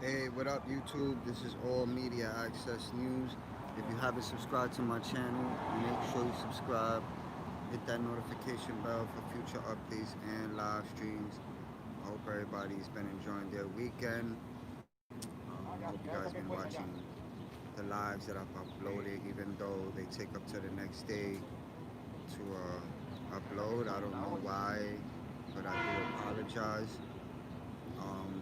Hey, what up, YouTube? This is All Media Access News. If you haven't subscribed to my channel, make sure you subscribe. Hit that notification bell for future updates and live streams. I hope everybody's been enjoying their weekend. I hope you guys been watching the lives that I've uploaded, even though they take up to the next day to upload. I don't know why, but I do apologize. Um,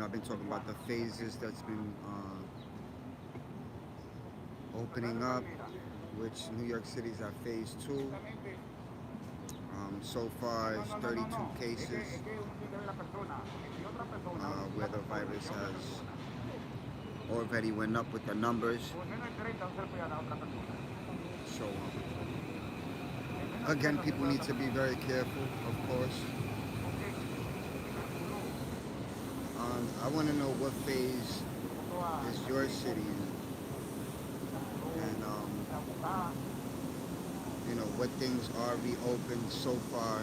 I've been talking about the phases that's been opening up, which New York City's at phase two. So far, it's 32 cases where the virus has already went up with the numbers. So again, people need to be very careful, of course. I want to know what phase is your city in, and what things are reopened so far.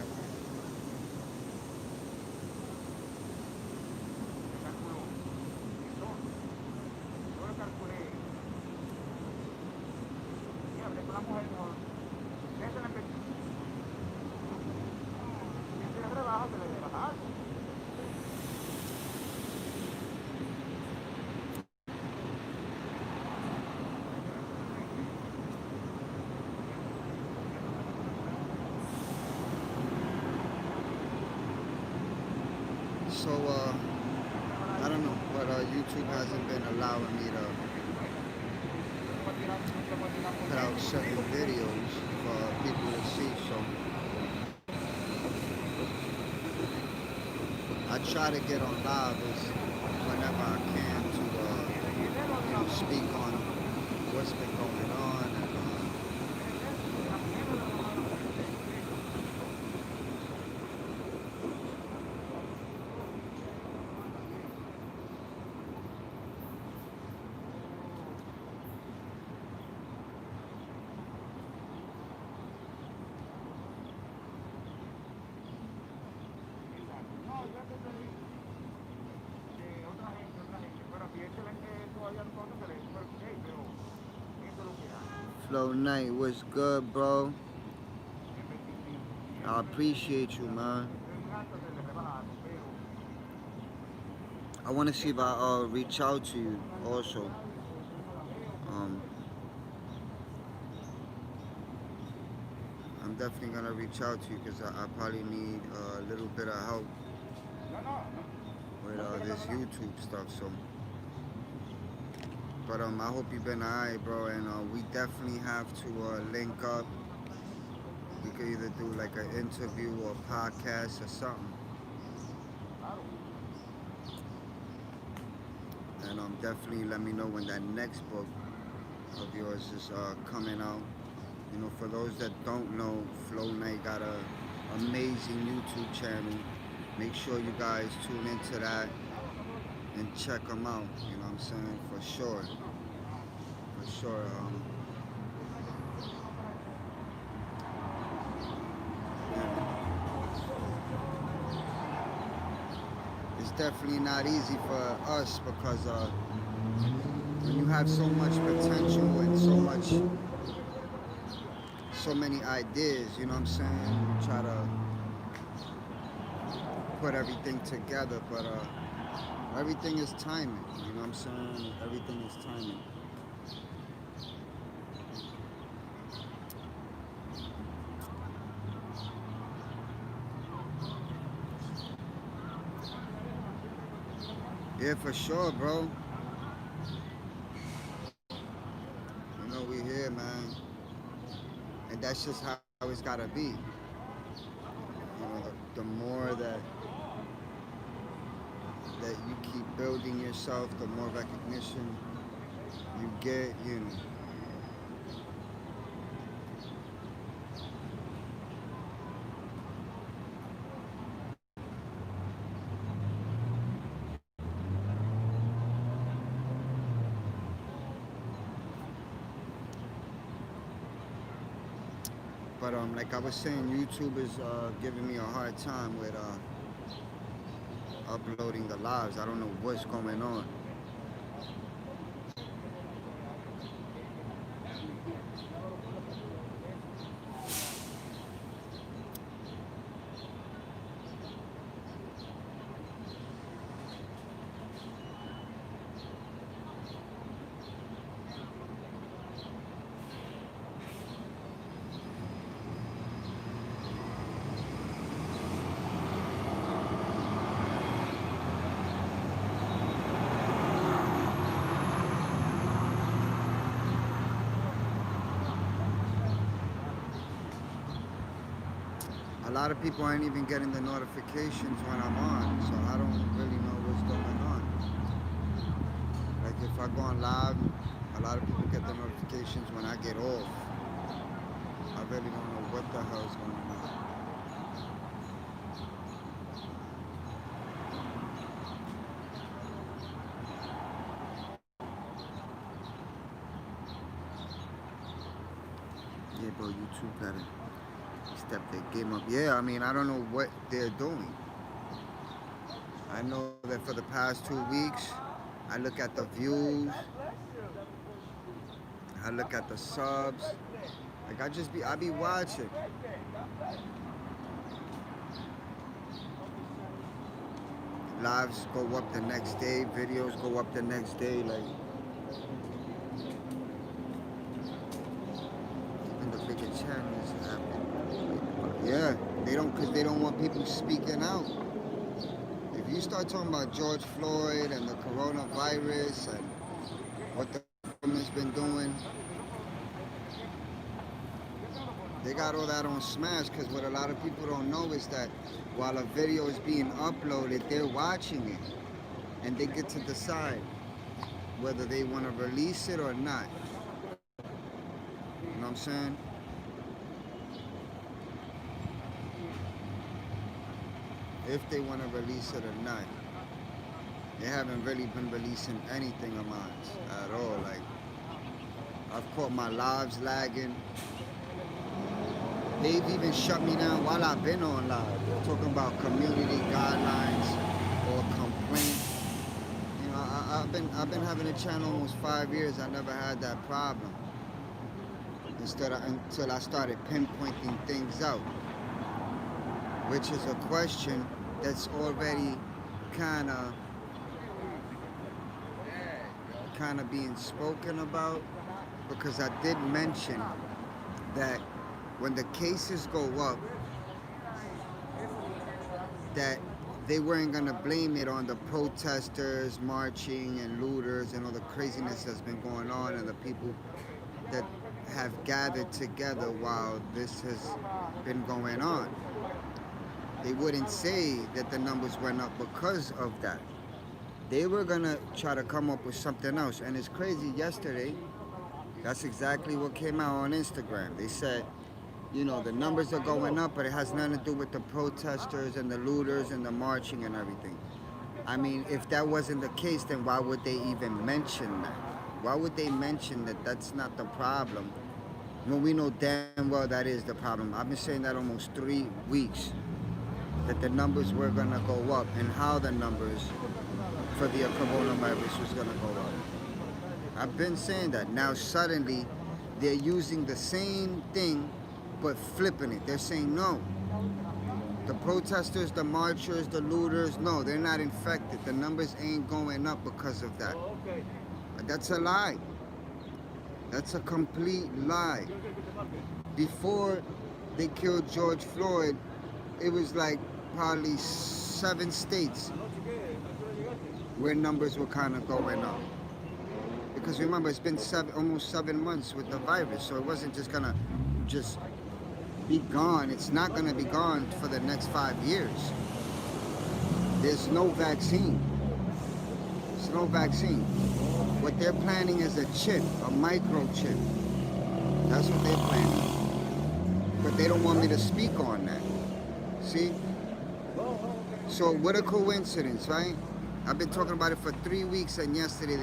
So I don't know, but YouTube hasn't been allowing me to put out certain videos for people to see. So I try to get on live as whenever I can to speak on what's been going on and Flow Knight, what's good, bro? I appreciate you, man. I want to see if I reach out to you also. Um, I'm definitely gonna reach out to you because I probably need a little bit of help with this YouTube stuff. So, but I hope you've been alright, bro. And we definitely have to link up. We could either do like an interview or a podcast or something. And definitely let me know when that next book of yours is coming out. For those that don't know, Flow Knight got a amazing YouTube channel. Make sure you guys tune into that and check them out. You know what I'm saying? For sure. For sure. It's definitely not easy for us because when you have so much potential and so many ideas, you know what I'm saying? You try to put everything together, but everything is timing. You know what I'm saying? Everything is timing. Yeah, for sure, bro. We here, man. And that's just how it's gotta be. The more that you keep building yourself, the more recognition you get. But like I was saying, YouTube is giving me a hard time with uploading the lives. I don't know what's going on. A lot of people aren't even getting the notifications when I'm on, so I don't really know what's going on. Like if I go on live, a lot of people get the notifications when I get off. I really don't know what the hell is going on. Yeah, bro, YouTube gotta step their game up. Yeah, I mean, I don't know what they're doing. I know that for the past 2 weeks, I look at the views, I look at the subs. Like I be watching. Lives go up the next day, videos go up the next day, like even the bigger channels happen. Yeah, cause they don't want people speaking out. If you start talking about George Floyd and the coronavirus and what the government's been doing, they got all that on Smash, because what a lot of people don't know is that while a video is being uploaded, they're watching it and they get to decide whether they want to release it or not. You know what I'm saying? If they want to release it or not. They haven't really been releasing anything of mine at all. Like, I've caught my lives lagging. They've even shut me down while I've been on live. They're talking about community guidelines or complaint. You know, I've been having a channel almost 5 years. I never had that problem. Until I started pinpointing things out, which is a question that's already kind of being spoken about, because I did mention that when the cases go up, that they weren't going to blame it on the protesters marching and looters and all the craziness that's been going on and the people that have gathered together while this has been going on. They wouldn't say that the numbers went up because of that. They were gonna try to come up with something else. And it's crazy, yesterday, that's exactly what came out on Instagram. They said, you know, the numbers are going up, but it has nothing to do with the protesters and the looters and the marching and everything. I mean, if that wasn't the case, then why would they even mention that? Why would they mention that that's not the problem when we know damn well that is the problem? I've been saying that almost 3 weeks, that the numbers were gonna go up, and how the numbers for the coronavirus was gonna go up. I've been saying that. Now suddenly they're using the same thing but flipping it. They're saying no. The protesters, the marchers, the looters, no, they're not infected. The numbers ain't going up because of that. That's a lie. That's a complete lie. Before they killed George Floyd, it was like probably 7 states where numbers were kind of going up. Because remember, it's been almost 7 months with the virus, so it wasn't just gonna just be gone. It's not gonna be gone for the next 5 years. There's no vaccine. There's no vaccine. What they're planning is a chip, a microchip. That's what they're planning. But they don't want me to speak on that. See? So what a coincidence, right? I've been talking about it for 3 weeks, and yesterday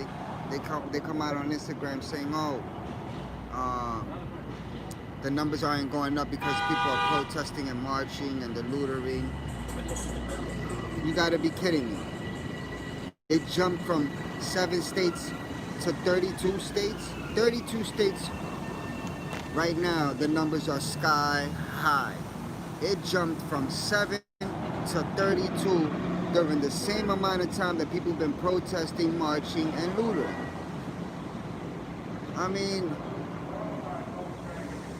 they come out on Instagram saying, oh, the numbers aren't going up because people are protesting and marching and the lootering. You gotta be kidding me. It jumped from 7 states to 32 states. 32 states right now, the numbers are sky high. It jumped from 7 to 32 during the same amount of time that people have been protesting, marching, and looting. I mean,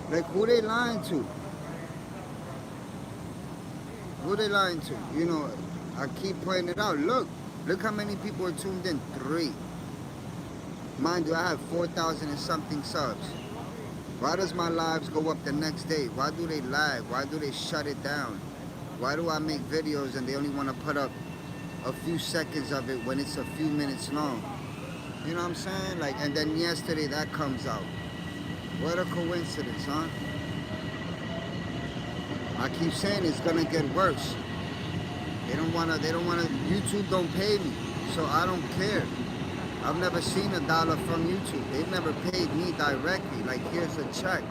like, who they lying to? Who they lying to? You know, I keep pointing it out. Look how many people are tuned in. 3. Mind you, I have 4,000 and something subs. Why does my lives go up the next day? Why do they lag? Why do they shut it down? Why do I make videos and they only want to put up a few seconds of it when it's a few minutes long? You know what I'm saying? Like, and then yesterday that comes out. What a coincidence, huh? I keep saying it's gonna get worse. They don't wanna, YouTube don't pay me, so I don't care. I've never seen $1 from YouTube. They've never paid me directly, like, here's a check.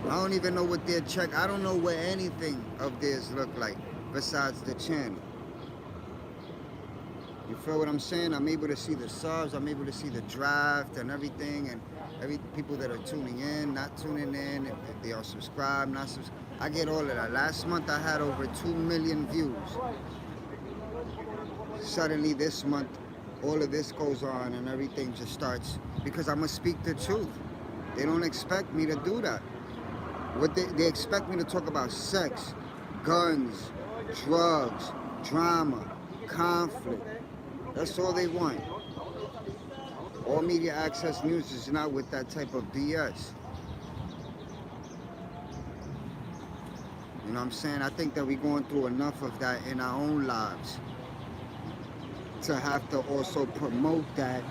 I don't even know what their check, I don't know what anything of theirs look like besides the channel. You feel what I'm saying? I'm able to see the subs, I'm able to see the draft and everything, and people that are tuning in, not tuning in, if they are subscribed, not subscribed. I get all of that. Last month I had over 2 million views. Suddenly this month, all of this goes on and everything just starts, because I'm gonna speak the truth. They don't expect me to do that. What they expect me to talk about sex, guns, drugs, drama, conflict. That's all they want. All Media Access News is not with that type of BS. You know what I'm saying? I think that we're going through enough of that in our own lives to have to also promote that,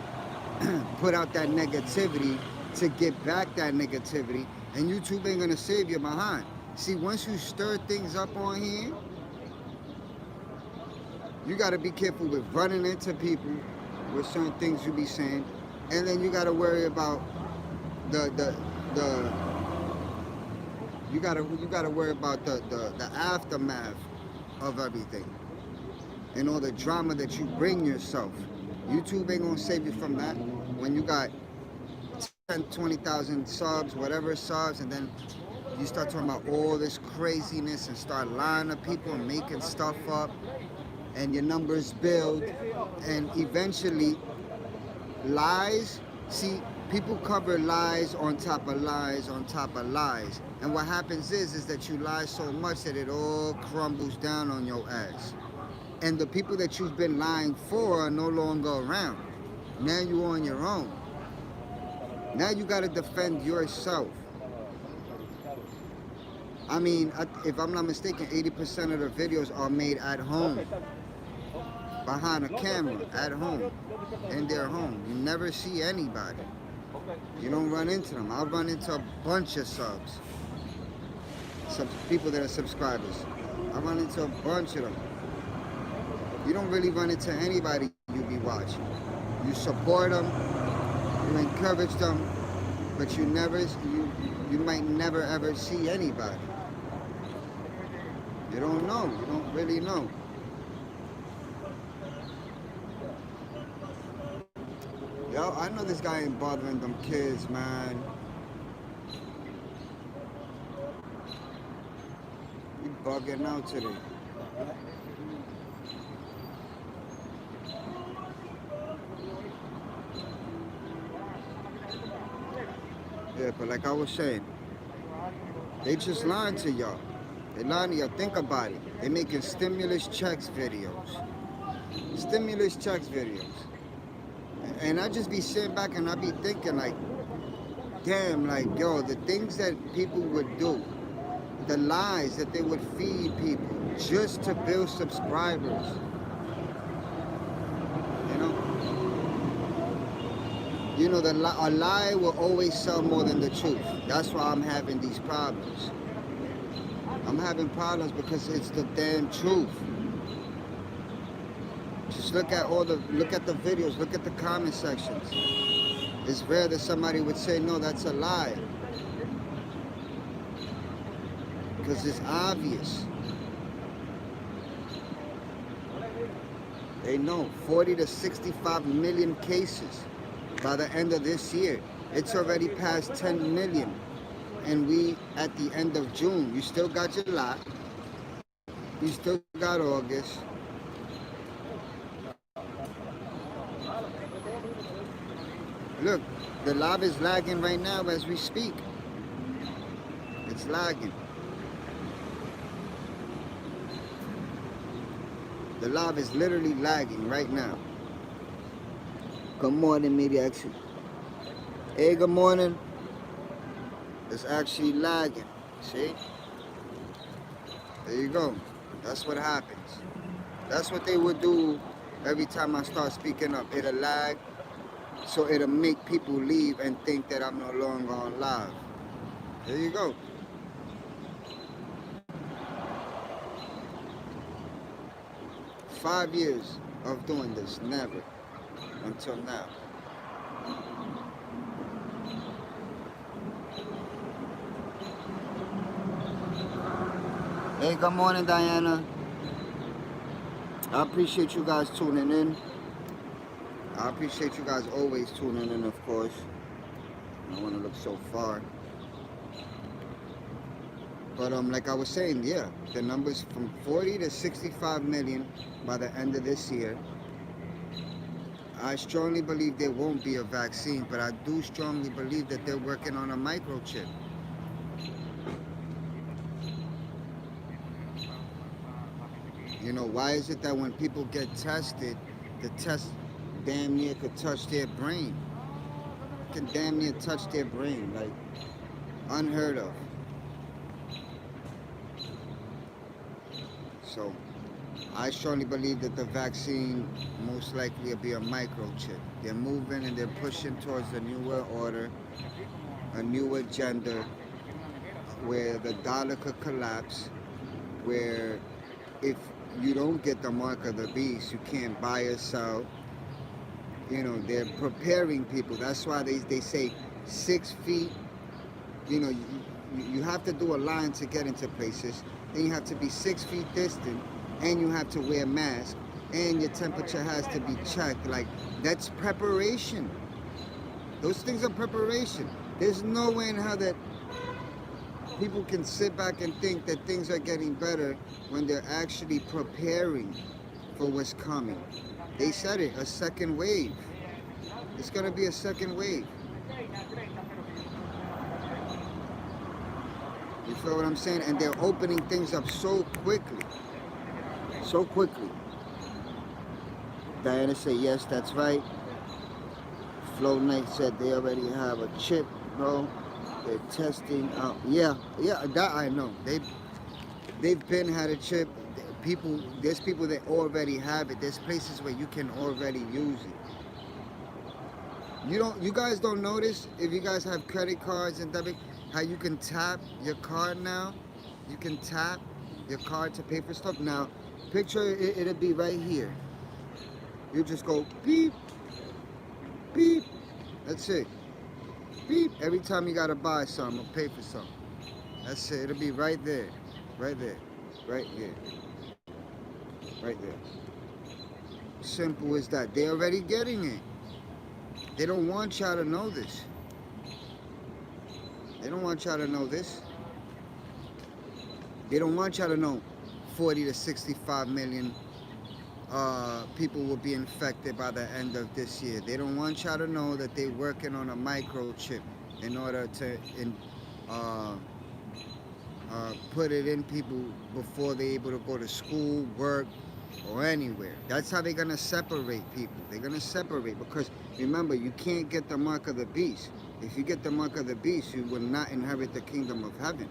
put out that negativity to get back that negativity, and YouTube ain't gonna save you behind. See, once you stir things up on here, you gotta be careful with running into people with certain things you be saying, and then you gotta worry about you gotta worry about the aftermath of everything and all the drama that you bring yourself. YouTube ain't gonna save you from that. When you got 10, 20,000 subs, whatever subs, and then you start talking about all this craziness and start lying to people and making stuff up, and your numbers build, and eventually lies. See, people cover lies on top of lies on top of lies, and what happens is that you lie so much that it all crumbles down on your ass, and the people that you've been lying for are no longer around. Now you're on your own. Now you got to defend yourself. I mean, if I'm not mistaken, 80% of the videos are made at home, behind a camera, at home, in their home. You never see anybody. You don't run into them. I'll run into a bunch of subs, some people that are subscribers. I run into a bunch of them. You don't really run into anybody you be watching. You support them, you encourage them, but you might never ever see anybody. You don't know. You don't really know. Yo, I know this guy ain't bothering them kids, man. You bugging out today. Yeah, but like I was saying, they just lying to y'all. They lying to y'all. Think about it. They making stimulus checks videos. Stimulus checks videos. And I just be sitting back and I be thinking like, damn, like, yo, the things that people would do, the lies that they would feed people just to build subscribers. You know, a lie will always sell more than the truth. That's why I'm having these problems. I'm having problems because it's the damn truth. Just look at the videos, look at the comment sections. It's rare that somebody would say, no, that's a lie. Because it's obvious. They know 40 to 65 million cases by the end of this year. It's already past 10 million. And we at the end of June. You still got July. You still got August. Look, the live is lagging right now as we speak. It's lagging. The live is literally lagging right now. Good morning, Media Action. Hey, good morning. It's actually lagging. See? There you go. That's what happens. That's what they would do every time I start speaking up. It'll lag, so it'll make people leave and think that I'm no longer on live. There you go. Five years of doing this, never until now. Hey, good morning, Diana. I appreciate you guys tuning in. I appreciate you guys always tuning in, of course. I don't want to look so far. But like I was saying, yeah, the numbers from 40 to 65 million by the end of this year. I strongly believe there won't be a vaccine, but I do strongly believe that they're working on a microchip. You know, why is it that when people get tested, the test damn near could touch their brain? It can damn near touch their brain, like unheard of. So I strongly believe that the vaccine most likely will be a microchip. They're moving and they're pushing towards a newer order, a new agenda where the dollar could collapse, where if you don't get the mark of the beast, you can't buy or sell. You know, they're preparing people. That's why they say 6 feet. You know, you have to do a line to get into places. Then you have to be 6 feet distant, and you have to wear a mask, and your temperature has to be checked. Like, that's preparation. Those things are preparation. There's no way in hell that people can sit back and think that things are getting better when they're actually preparing for what's coming. They said it, a second wave. It's gonna be a second wave. You feel what I'm saying? And they're opening things up so quickly. So quickly. Diana said, yes, that's right. Flo Knight said they already have a chip, bro. They're testing out. Yeah, that I know. They've been had a chip. There's people that already have it. There's places where you can already use it. You guys don't notice if you guys have credit cards and debit, how you can tap your card now? You can tap your card to pay for stuff. Now, picture it'll be right here. You just go beep, beep. That's it. Beep. Every time you gotta buy something or pay for something. That's it. It'll be right there. Right there. Right here. Right there. Simple as that. They're already getting it. They don't want y'all to know this. They don't want y'all to know this. They don't want y'all to know 40 to 65 million people will be infected by the end of this year. They don't want y'all to know that they're working on a microchip in order to put it in people before they're able to go to school, work, or anywhere. That's how they're gonna separate people. They're gonna separate because remember, you can't get the mark of the beast. If you get the mark of the beast, you will not inherit the kingdom of heaven.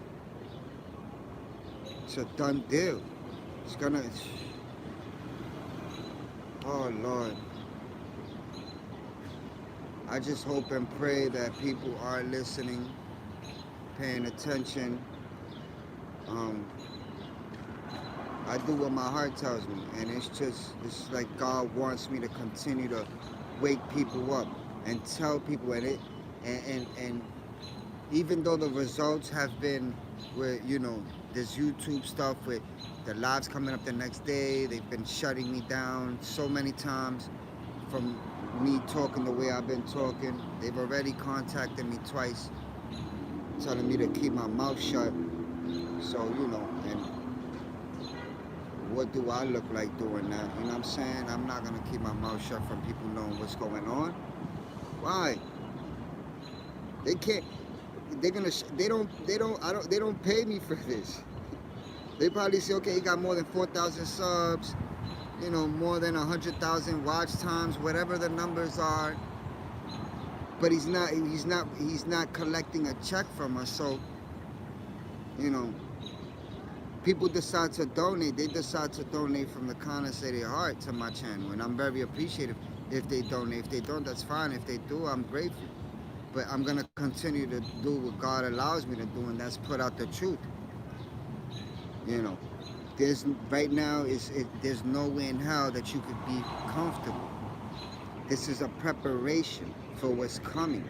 It's a done deal. It's gonna. Oh Lord. I just hope and pray that people are listening, paying attention. I do what my heart tells me, and it's like God wants me to continue to wake people up and tell people, and even though the results have been where, you know, this YouTube stuff with the lives coming up the next day. They've been shutting me down so many times from me talking the way I've been talking. They've already contacted me twice, telling me to keep my mouth shut. So, you know, and what do I look like doing that? You know what I'm saying? I'm not gonna keep my mouth shut from people knowing what's going on. Why? They can't. They're gonna. They don't pay me for this. They probably say, okay, he got more than 4,000 subs. You know, more than 100,000 watch times, whatever the numbers are. But he's not collecting a check from us. So, you know, people decide to donate. They decide to donate from the kindness of their heart to my channel, and I'm very appreciative if they donate. If they don't, that's fine. If they do, I'm grateful. But I'm gonna continue to do what God allows me to do, and that's put out the truth. You know, there's right now there's no way in hell that you could be comfortable. This is a preparation for what's coming.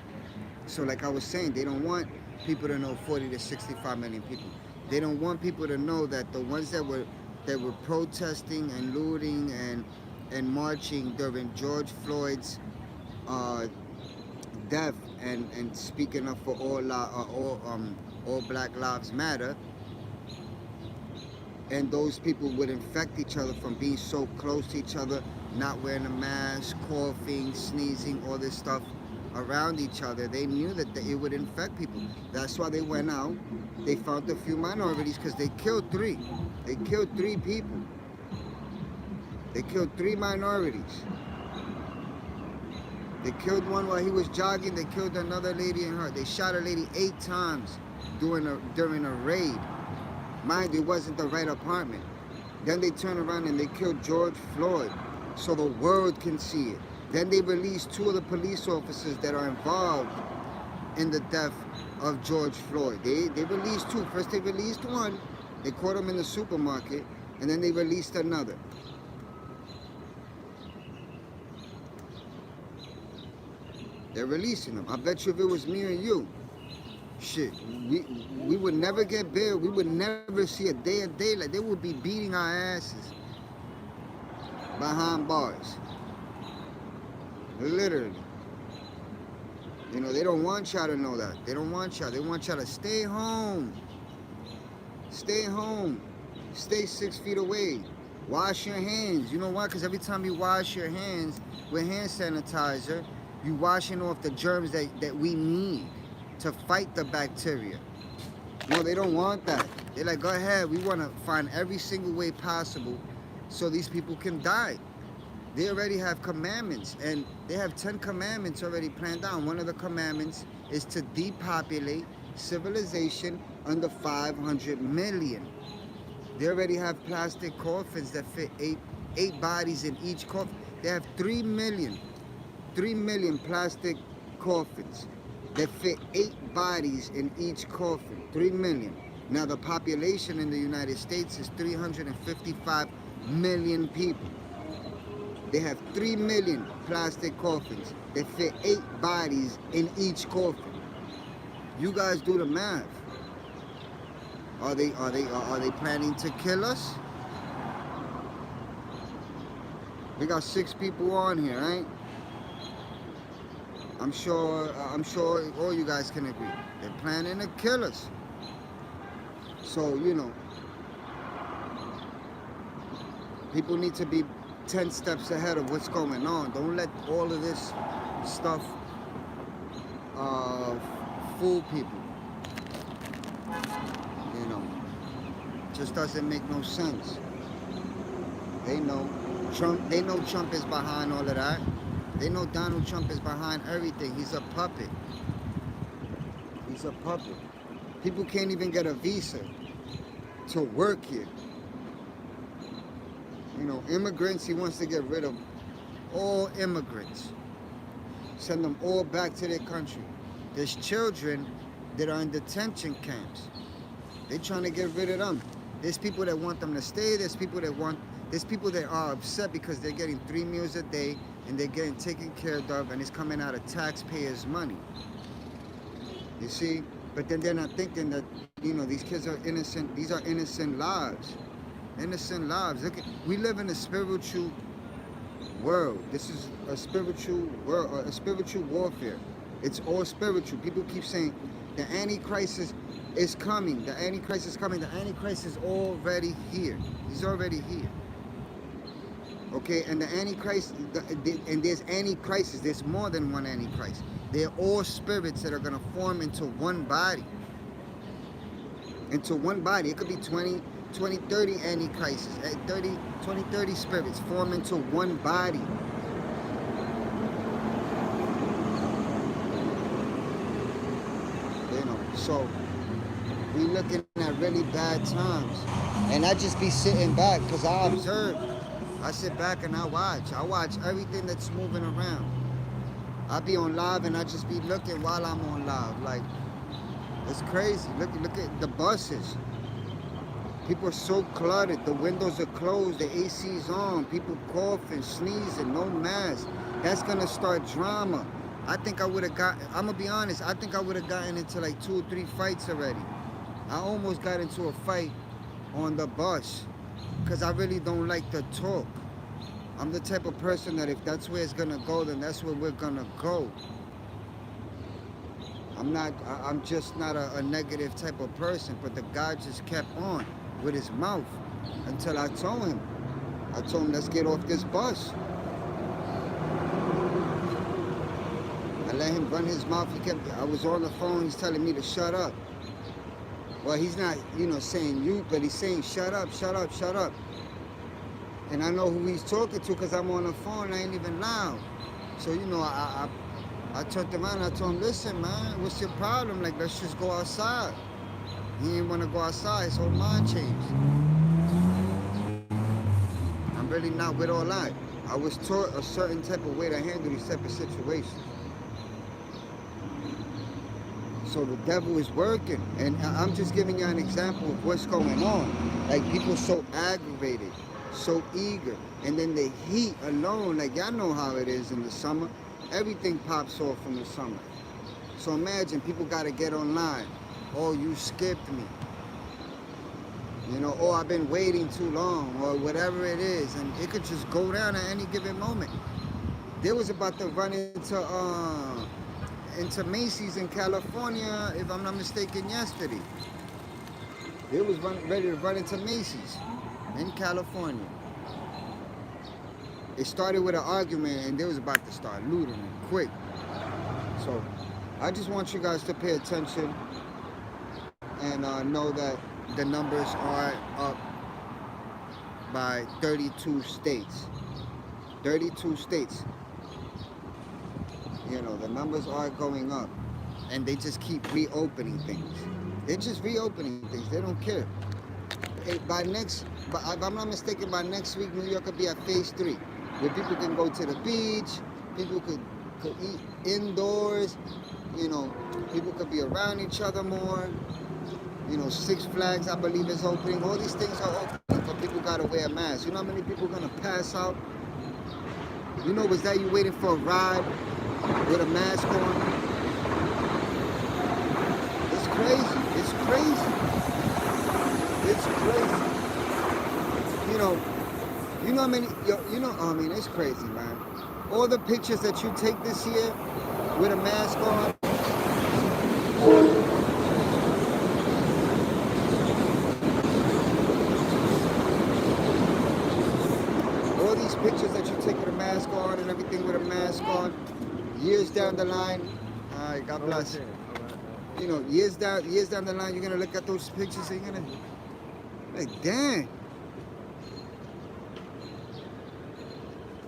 So like I was saying, they don't want people to know 40 to 65 million people. They don't want people to know that the ones that were protesting and looting and marching during George Floyd's death and speaking up for all Black Lives Matter, and those people would infect each other from being so close to each other, not wearing a mask, coughing, sneezing, all this stuff around each other. They knew that it would infect people. That's why they went out. They found a few minorities because they killed 3. They killed 3 people. They killed 3 minorities. They killed one while he was jogging. They killed another lady in her. They shot a lady 8 times during a raid. Mind you, it wasn't the right apartment. Then they turned around and they killed George Floyd so the world can see it. Then they released 2 of the police officers that are involved in the death of George Floyd. They released 2. First they released one. They caught him in the supermarket. And then they released another. They're releasing them. I bet you if it was me or you, shit, we would never get bail. We would never see a day of daylight. They would be beating our asses behind bars. Literally. You know, they don't want y'all to know that. They don't want y'all. They want y'all to stay home. Stay home. Stay 6 feet away. Wash your hands. You know why? Because every time you wash your hands with hand sanitizer, you washing off the germs that we need to fight the bacteria. No, they don't want that. They're like, go ahead. We want to find every single way possible so these people can die. They already have commandments, and they have 10 commandments already planned out. One of the commandments is to depopulate civilization under 500 million. They already have plastic coffins that fit eight bodies in each coffin. They have 3 million plastic coffins that fit 8 bodies in each coffin. 3 million. Now the population in the United States is 355 million people. They have 3 million plastic coffins that fit 8 bodies in each coffin. You guys do the math. Are they planning to kill us? We got 6 people on here, right? I'm sure all you guys can agree. They're planning to kill us. So, you know, people need to be 10 steps ahead of what's going on. Don't let all of this stuff fool people. You know, just doesn't make no sense. They know Trump is behind all of that. They know Donald Trump is behind everything. He's a puppet. He's a puppet. People can't even get a visa to work here. You know, immigrants, he wants to get rid of all immigrants. Send them all back to their country. There's children that are in detention camps. They're trying to get rid of them. There's people that want them to stay. There's people that are upset because they're getting 3 meals a day and they're getting taken care of, and it's coming out of taxpayers' money. You see? But then they're not thinking that You know, these kids are innocent. These are innocent lives. Innocent lives. Look at, we live in a spiritual world. This is a spiritual world, a spiritual warfare. It's all spiritual. People keep saying the Antichrist is coming. The Antichrist is coming. The Antichrist is already here. He's already here. Okay, and the Antichrist, and there's Antichrists. There's more than one Antichrist. They're all spirits that are going to form into one body. Into one body. It could be 20, 30 Antichrists. 30 spirits form into one body. You know, so we looking at really bad times. And I just be sitting back because I observe. I sit back and I watch. I watch everything that's moving around. I be on live and I just be looking while I'm on live. Like, it's crazy. Look at the buses. People are so cluttered. The windows are closed. The AC's on. People coughing, sneezing, no mask. That's gonna start drama. I think I would have got. I'm gonna be honest. I think I would have gotten into like 2 or 3 fights already. I almost got into a fight on the bus because I really don't like to talk. I'm the type of person that if that's where it's gonna go, then that's where we're gonna go. I'm just not a negative type of person, but the guy just kept on with his mouth until I told him, let's get off this bus. I let him run his mouth. I was on the phone, he's telling me to shut up. Well, he's not, saying you, but he's saying shut up, shut up, shut up. And I know who he's talking to because I'm on the phone, I ain't even loud. So, I turned around and I told him, listen, man, what's your problem? Like, let's just go outside. He didn't want to go outside, his whole mind changed. I'm really not with all that. I was taught a certain type of way to handle these type of situations. So the devil is working. And I'm just giving you an example of what's going on. Like, people so aggravated, so eager. And then the heat alone, like, y'all know how it is in the summer. Everything pops off in the summer. So imagine people got to get online. Oh, you skipped me. Oh, I've been waiting too long, or whatever it is. And it could just go down at any given moment. They was about to run into Macy's in California, if I'm not mistaken, yesterday. They was ready to run into Macy's in California. It started with an argument and they was about to start looting it quick. So I just want you guys to pay attention and know that the numbers are up by 32 states. 32 states. The numbers are going up and they just keep reopening things. They're just reopening things. They don't care. If I'm not mistaken, by next week, New York will be at phase 3. Where people can go to the beach, people could eat indoors, people could be around each other more. Six Flags, I believe, is opening. All these things are opening, but people gotta wear a mask. You know how many people are gonna pass out? Was that you waiting for a ride with a mask on? It's crazy. It's crazy. It's crazy. How many, it's crazy, man. All the pictures that you take this year with a mask on. All these pictures that you take with a mask on and everything with a mask on, years down the line, all right, God bless. Years down the line, you're gonna look at those pictures and you're gonna, like, dang.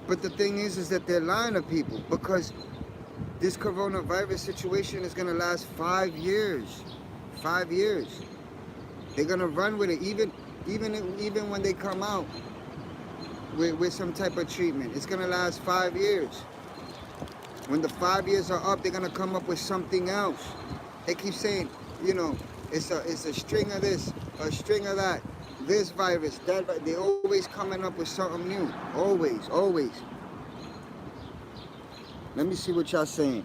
But the thing is that they're lying to people because this coronavirus situation is going to last 5 years. 5 years. They're going to run with it even when they come out with some type of treatment. It's going to last 5 years. When the 5 years are up, they're going to come up with something else. They keep saying, it's a string of this, a string of that. This virus, that, they're always coming up with something new. Always, always. Let me see what y'all saying.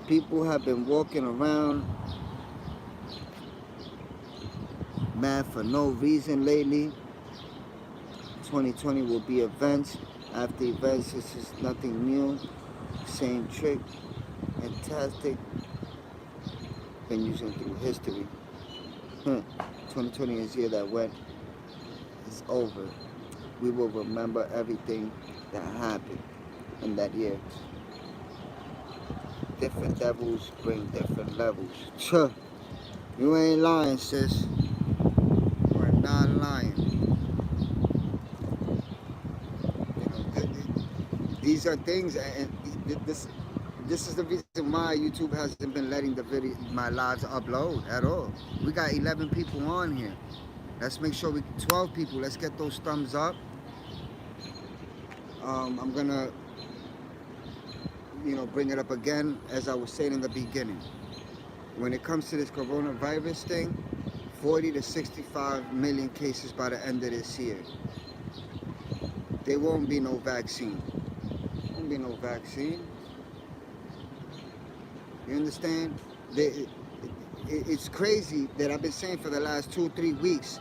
People have been walking around mad for no reason lately. 2020 will be events after events. This is nothing new. Same trick. Fantastic. Been using through history. 2020 is year that went. It's over. We will remember everything that happened in that year. Different devils bring different levels. You ain't lying, sis. You are not lying. These are things, and this is the reason why YouTube hasn't been letting my lives upload at all. We got 11 people on here. Let's make sure 12 people. Let's get those thumbs up. I'm gonna, bring it up again as I was saying in the beginning. When it comes to this coronavirus thing, 40 to 65 million cases by the end of this year. There won't be no vaccine. Won't be no vaccine. You understand? It's crazy that I've been saying for the last 2-3 weeks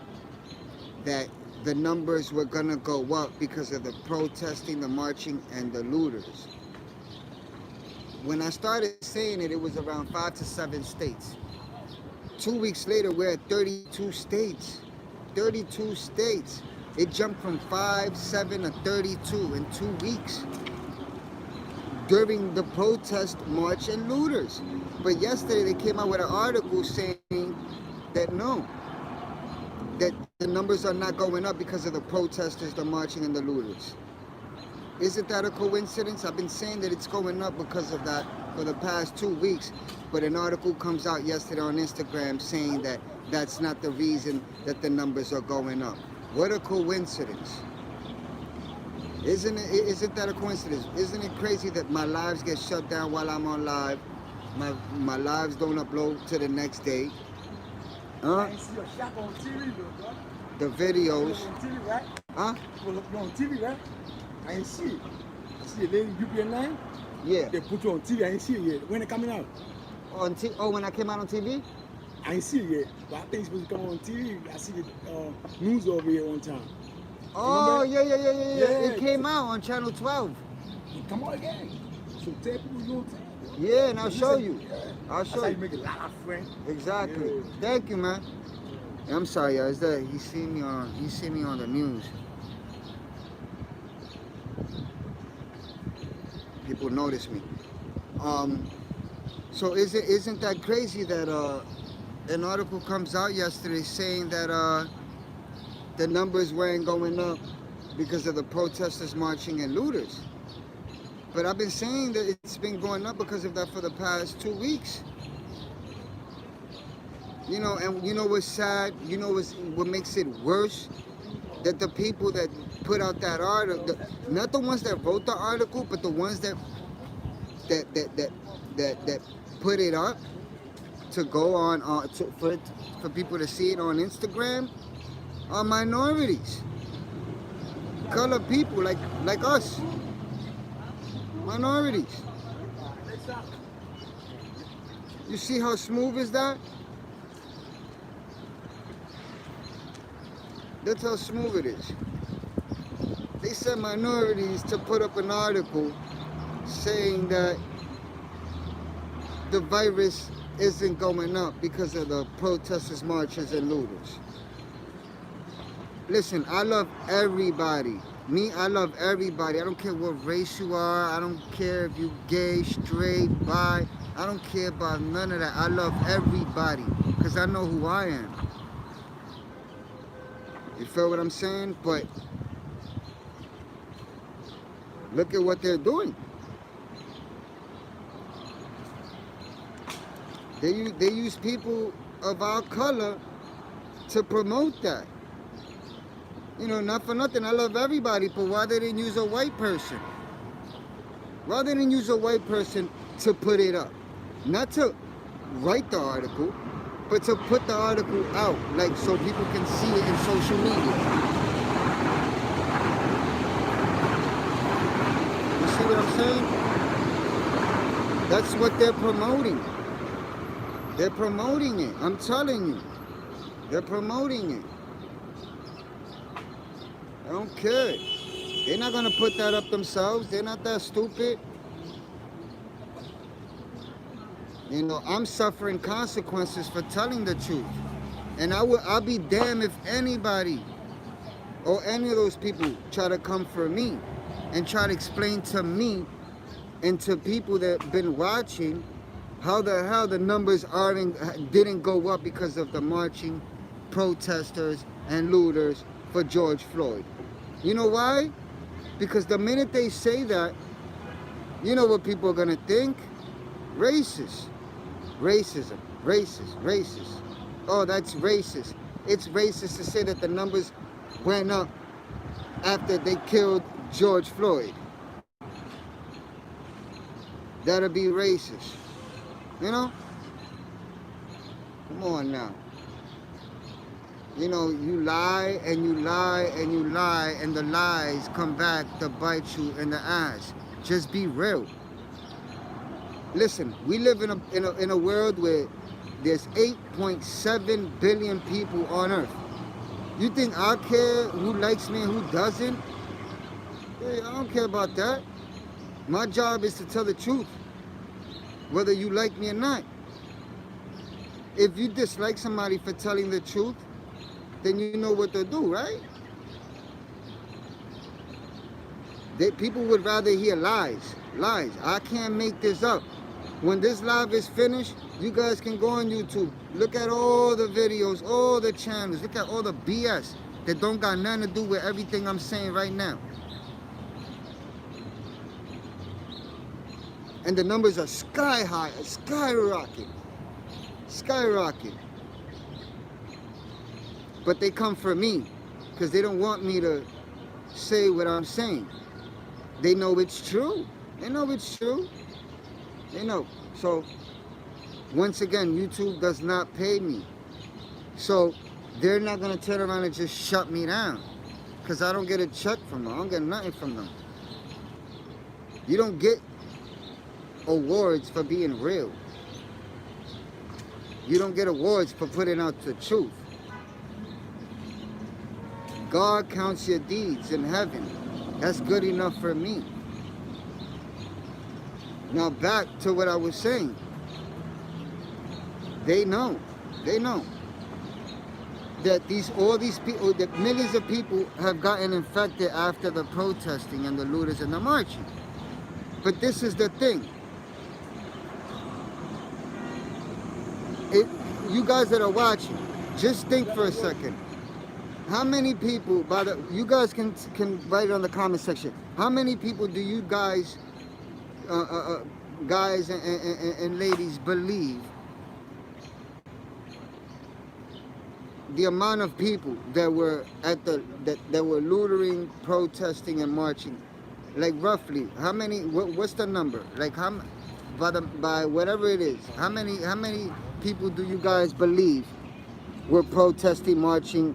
that the numbers were gonna go up because of the protesting, the marching, and the looters. When I started saying it, it was around 5 to 7 states. 2 weeks later, we're at 32 states. 32 states. It jumped from 5, 7 to 32 in 2 weeks during the protest, march, and looters. But yesterday they came out with an article saying that no, that the numbers are not going up because of the protesters, the marching, and the looters. Isn't that a coincidence? I've been saying that it's going up because of that for the past 2 weeks, but an article comes out yesterday on Instagram saying that that's not the reason that the numbers are going up. What a coincidence. Isn't that a coincidence? Isn't it crazy that my lives get shut down while I'm on live? My lives don't upload to the next day. I ain't see your shop on TV, bro. The videos. On TV, right? Huh? You on TV, right? I ain't see it. I see a lady UPN9. Yeah. They put you on TV. I ain't see it yet. When it coming out? When I came out on TV? I ain't see it yet. But I think it's supposed to come on TV. I see the news over here one time. Oh, yeah. Yeah. It came out on Channel 12. Come on again. So tell people you don't tell. Yeah, and I'll show you. Yeah. I'll show That's how you. you make a lot of friends. Exactly. Yeah. Thank you, man. I'm sorry, y'all. Is that he see me on the news. People notice me. So isn't that crazy that an article comes out yesterday saying that the numbers weren't going up because of the protesters marching and looters? But I've been saying that it's been going up because of that for the past 2 weeks. And you know what's sad? You know what makes it worse? That the people that put out that article, not the ones that wrote the article, but the ones that put it up to go on for people to see it on Instagram, are minorities, colored people like us, minorities. You see how smooth is that? That's how smooth it is. They said minorities to put up an article saying that the virus isn't going up because of the protesters, marchers, and looters. Listen, I love everybody. Me, I love everybody. I don't care what race you are. I don't care if you gay, straight, bi. I don't care about none of that. I love everybody because I know who I am. You feel what I'm saying? But look at what they're doing. They use people of our color to promote that. Not for nothing, I love everybody, but why they didn't use a white person? Why they didn't use a white person to put it up? Not to write the article, but to put the article out, like so people can see it in social media. You see what I'm saying? That's what they're promoting. They're promoting it, I'm telling you. They're promoting it. I don't care. They're not gonna put that up themselves. They're not that stupid. You know, I'm suffering consequences for telling the truth. And I'll be damned if anybody or any of those people try to come for me and try to explain to me and to people that have been watching how the hell the numbers didn't go up because of the marching protesters and looters for George Floyd. You know why? Because the minute they say that, you know what people are gonna think? Racist. Racism. Racist. Racist. Oh, that's racist. It's racist to say that the numbers went up after they killed George Floyd. That'll be racist. You know? Come on now. You know, you lie and you lie and you lie and the lies come back to bite you in the ass. Just be real. Listen, we live in a world where there's 8.7 billion people on earth. You think I care who likes me and who doesn't? Hey, I don't care about that. My job is to tell the truth, whether you like me or not. If you dislike somebody for telling the truth, then you know what to do, right? People would rather hear lies. Lies. I can't make this up. When this live is finished, you guys can go on YouTube. Look at all the videos, all the channels. Look at all the BS that don't got nothing to do with everything I'm saying right now. And the numbers are sky high, skyrocket. Skyrocket. But they come for me because they don't want me to say what I'm saying. They know it's true. They know it's true. They know. So, once again, YouTube does not pay me. So, they're not going to turn around and just shut me down. Because I don't get a check from them. I don't get nothing from them. You don't get awards for being real. You don't get awards for putting out the truth. God counts your deeds in heaven. That's good enough for me. Now back to what I was saying. They know that all these people, that millions of people have gotten infected after the protesting and the looters and the marching. But this is the thing. You guys that are watching, just think for a second. How many people, you guys can write it on the comment section. How many people do you guys, guys and ladies, believe the amount of people that were that were lootering, protesting, and marching? Like roughly, how many? What's the number? Like how, by whatever it is, how many people do you guys believe were protesting, marching,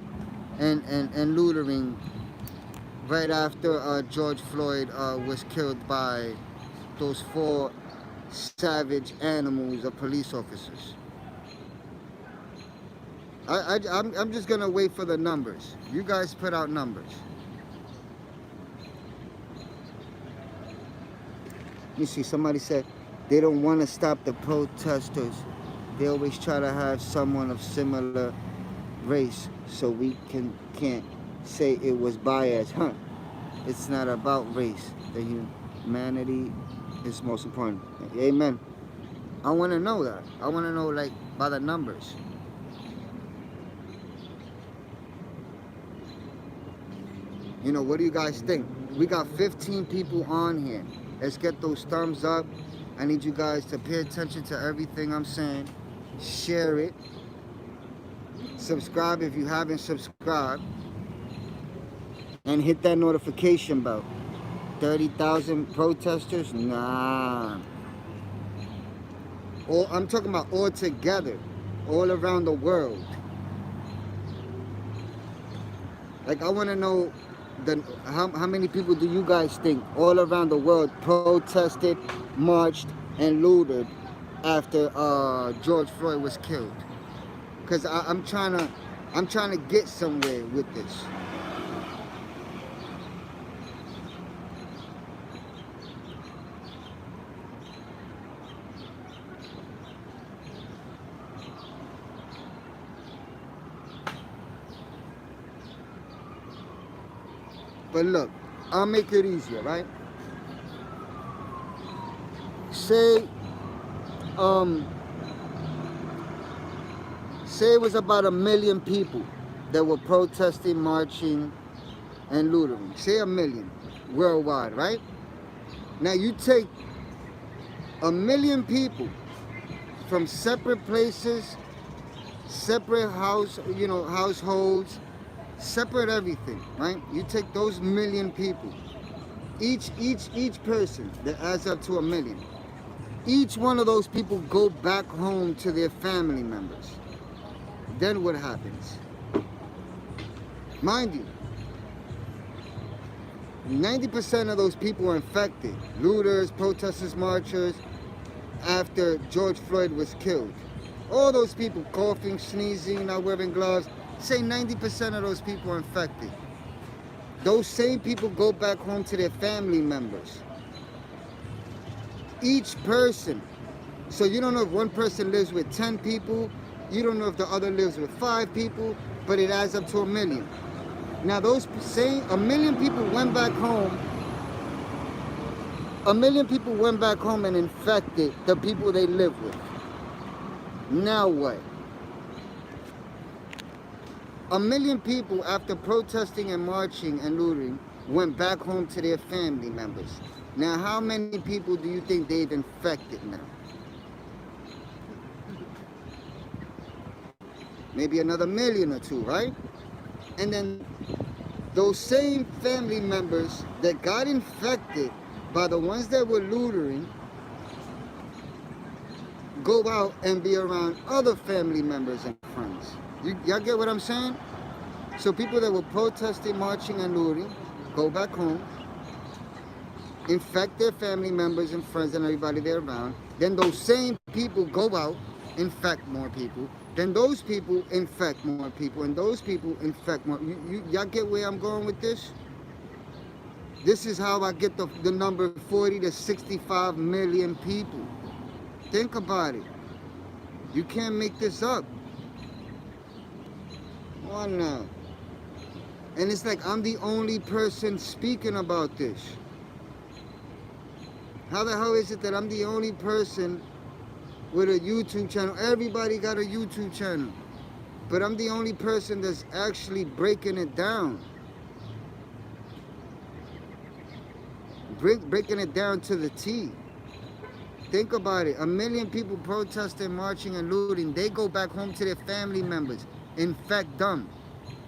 and lootering right after George Floyd was killed by those 4 savage animals of police officers? I'm just gonna wait for the numbers. You guys put out numbers. You see, somebody said they don't want to stop the protesters. They always try to have someone of similar race so we can't say it was biased. It's not about race. The humanity is most important. Amen. I want to know that. I want to know, like, by the numbers. You know, what do you guys think? We got 15 people on here. Let's get those thumbs up. I need you guys to pay attention to everything I'm saying. Share it. Subscribe if you haven't subscribed. And hit that notification bell. 30,000 protesters? Nah. I'm talking about all together. All around the world. Like, I want to know how many people do you guys think all around the world protested, marched, and looted after George Floyd was killed? Because I'm trying to I'm trying to get somewhere with this. But look, I'll make it easier, right? Say, say it was about 1 million people that were protesting, marching, and looting. Say 1 million worldwide, right? Now you take 1 million people from separate places, separate households, separate everything, right? You take those 1 million people, each person that adds up to 1 million. Each one of those people go back home to their family members. Then what happens? Mind you, 90% of those people are infected. Looters, protesters, marchers, after George Floyd was killed. All those people coughing, sneezing, not wearing gloves, say 90% of those people are infected. Those same people go back home to their family members. Each person. So you don't know if one person lives with 10 people, you don't know if the other lives with 5 people, but it adds up to 1 million. Now those same 1 million people went back home. 1 million people went back home and infected the people they live with. Now what? 1 million people, after protesting and marching and looting, went back home to their family members. Now how many people do you think they've infected now? Maybe another 1 million or 2, right? And then those same family members that got infected by the ones that were looting go out and be around other family members and friends. Y'all get what I'm saying? So people that were protesting, marching, and looting go back home, infect their family members and friends and everybody they're around. Then those same people go out, infect more people. Then those people infect more people, and those people infect more. Y'all get where I'm going with this? This is how I get the number 40 to 65 million people. Think about it. You can't make this up. Come on now. And it's like I'm the only person speaking about this. How the hell is it that I'm the only person with a YouTube channel? Everybody got a YouTube channel. But I'm the only person that's actually breaking it down. Breaking it down to the T. Think about it. 1 million people protesting, marching, and looting. They go back home to their family members, infect them.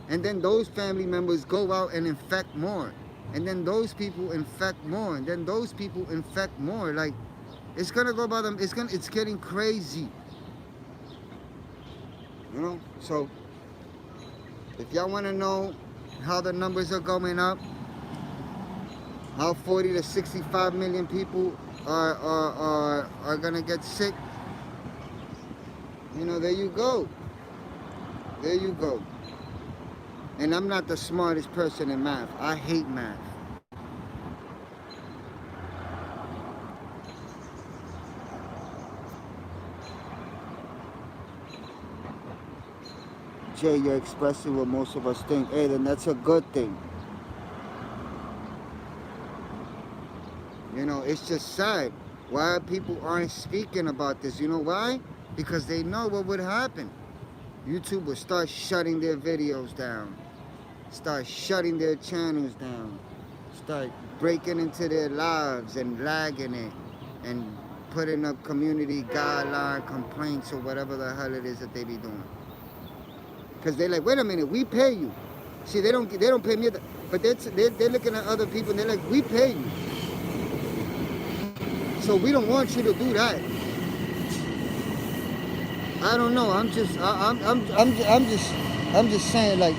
And then those family members go out and infect more. And then those people infect more. And then those people infect more. Like, it's gonna go by them. It's getting crazy. You know? So, if y'all wanna know how the numbers are going up, how 40 to 65 million people are gonna get sick, you know, there you go. There you go. And I'm not the smartest person in math. I hate math. Jay, you're expressing what most of us think. Hey, then that's a good thing. You know, it's just sad why people aren't speaking about this. You know why? Because they know what would happen. YouTube will start shutting their videos down, start shutting their channels down, start breaking into their lives and lagging it and putting up community guideline complaints or whatever the hell it is that they be doing. Because they're like, wait a minute, we pay you. See, they don't pay me, but they're looking at other people and they're like, we pay you. So we don't want you to do that. I don't know. I'm just saying, like,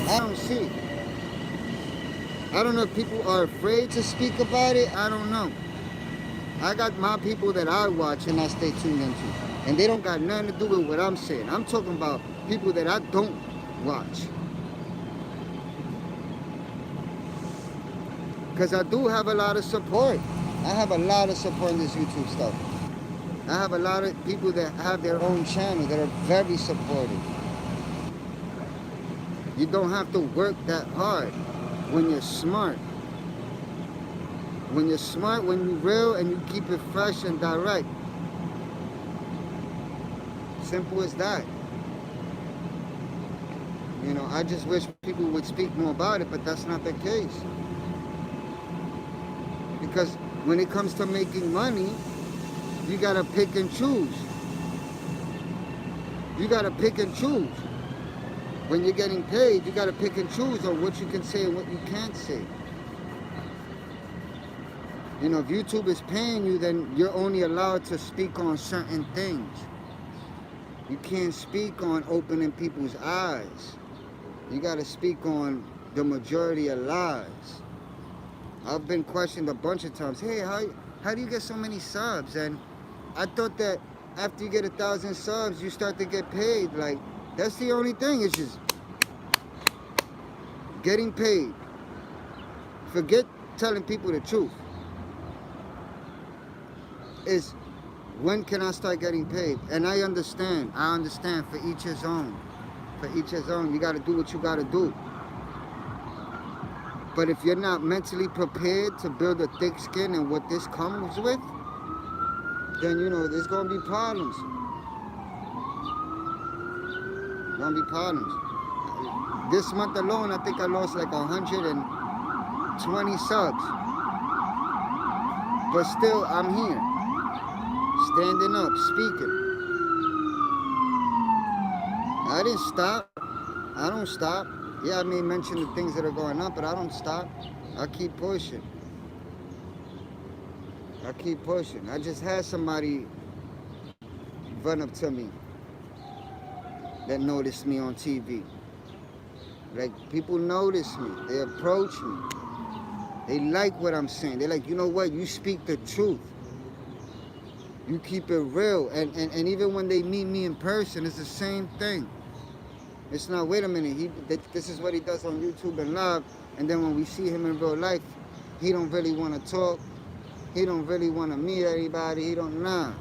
I don't see it. I don't know if people are afraid to speak about it. I don't know. I got my people that I watch and I stay tuned into, and they don't got nothing to do with what I'm saying. I'm talking about people that I don't Watch. Because I do have a lot of support. I have a lot of support in this YouTube stuff. I have a lot of people that have their own channel that are very supportive. You don't have to work that hard when you're smart. When you're smart, when you're real, and you keep it fresh and direct. Simple as that. You know, I just wish people would speak more about it, but that's not the case. Because when it comes to making money, you gotta pick and choose. You gotta pick and choose. When you're getting paid, you gotta pick and choose on what you can say and what you can't say. You know, if YouTube is paying you, then you're only allowed to speak on certain things. You can't speak on opening people's eyes. You gotta speak on the majority of lies. I've been questioned a bunch of times. Hey, how do you get so many subs? And I thought that after you get 1,000 subs, you start to get paid. Like, that's the only thing. It's just getting paid. Forget telling people the truth. Is when can I start getting paid? And I understand. I understand. For each his own. For each his own. You got to do what you got to do. But if you're not mentally prepared to build a thick skin and what this comes with, then, you know, there's going to be problems. Going to be problems. This month alone, I think I lost like 120 subs. But still, I'm here. Standing up, speaking. I didn't stop. I don't stop. Yeah, I may mention the things that are going on, but I don't stop. I keep pushing. I keep pushing. I just had somebody run up to me that noticed me on TV. Like, people notice me. They approach me. They like what I'm saying. They're like, you know what? You speak the truth. You keep it real. And even when they meet me in person, it's the same thing. It's not, wait a minute, this is what he does on YouTube and live, and then when we see him in real life, he don't really want to talk. He don't really want to meet anybody. He don't, nah.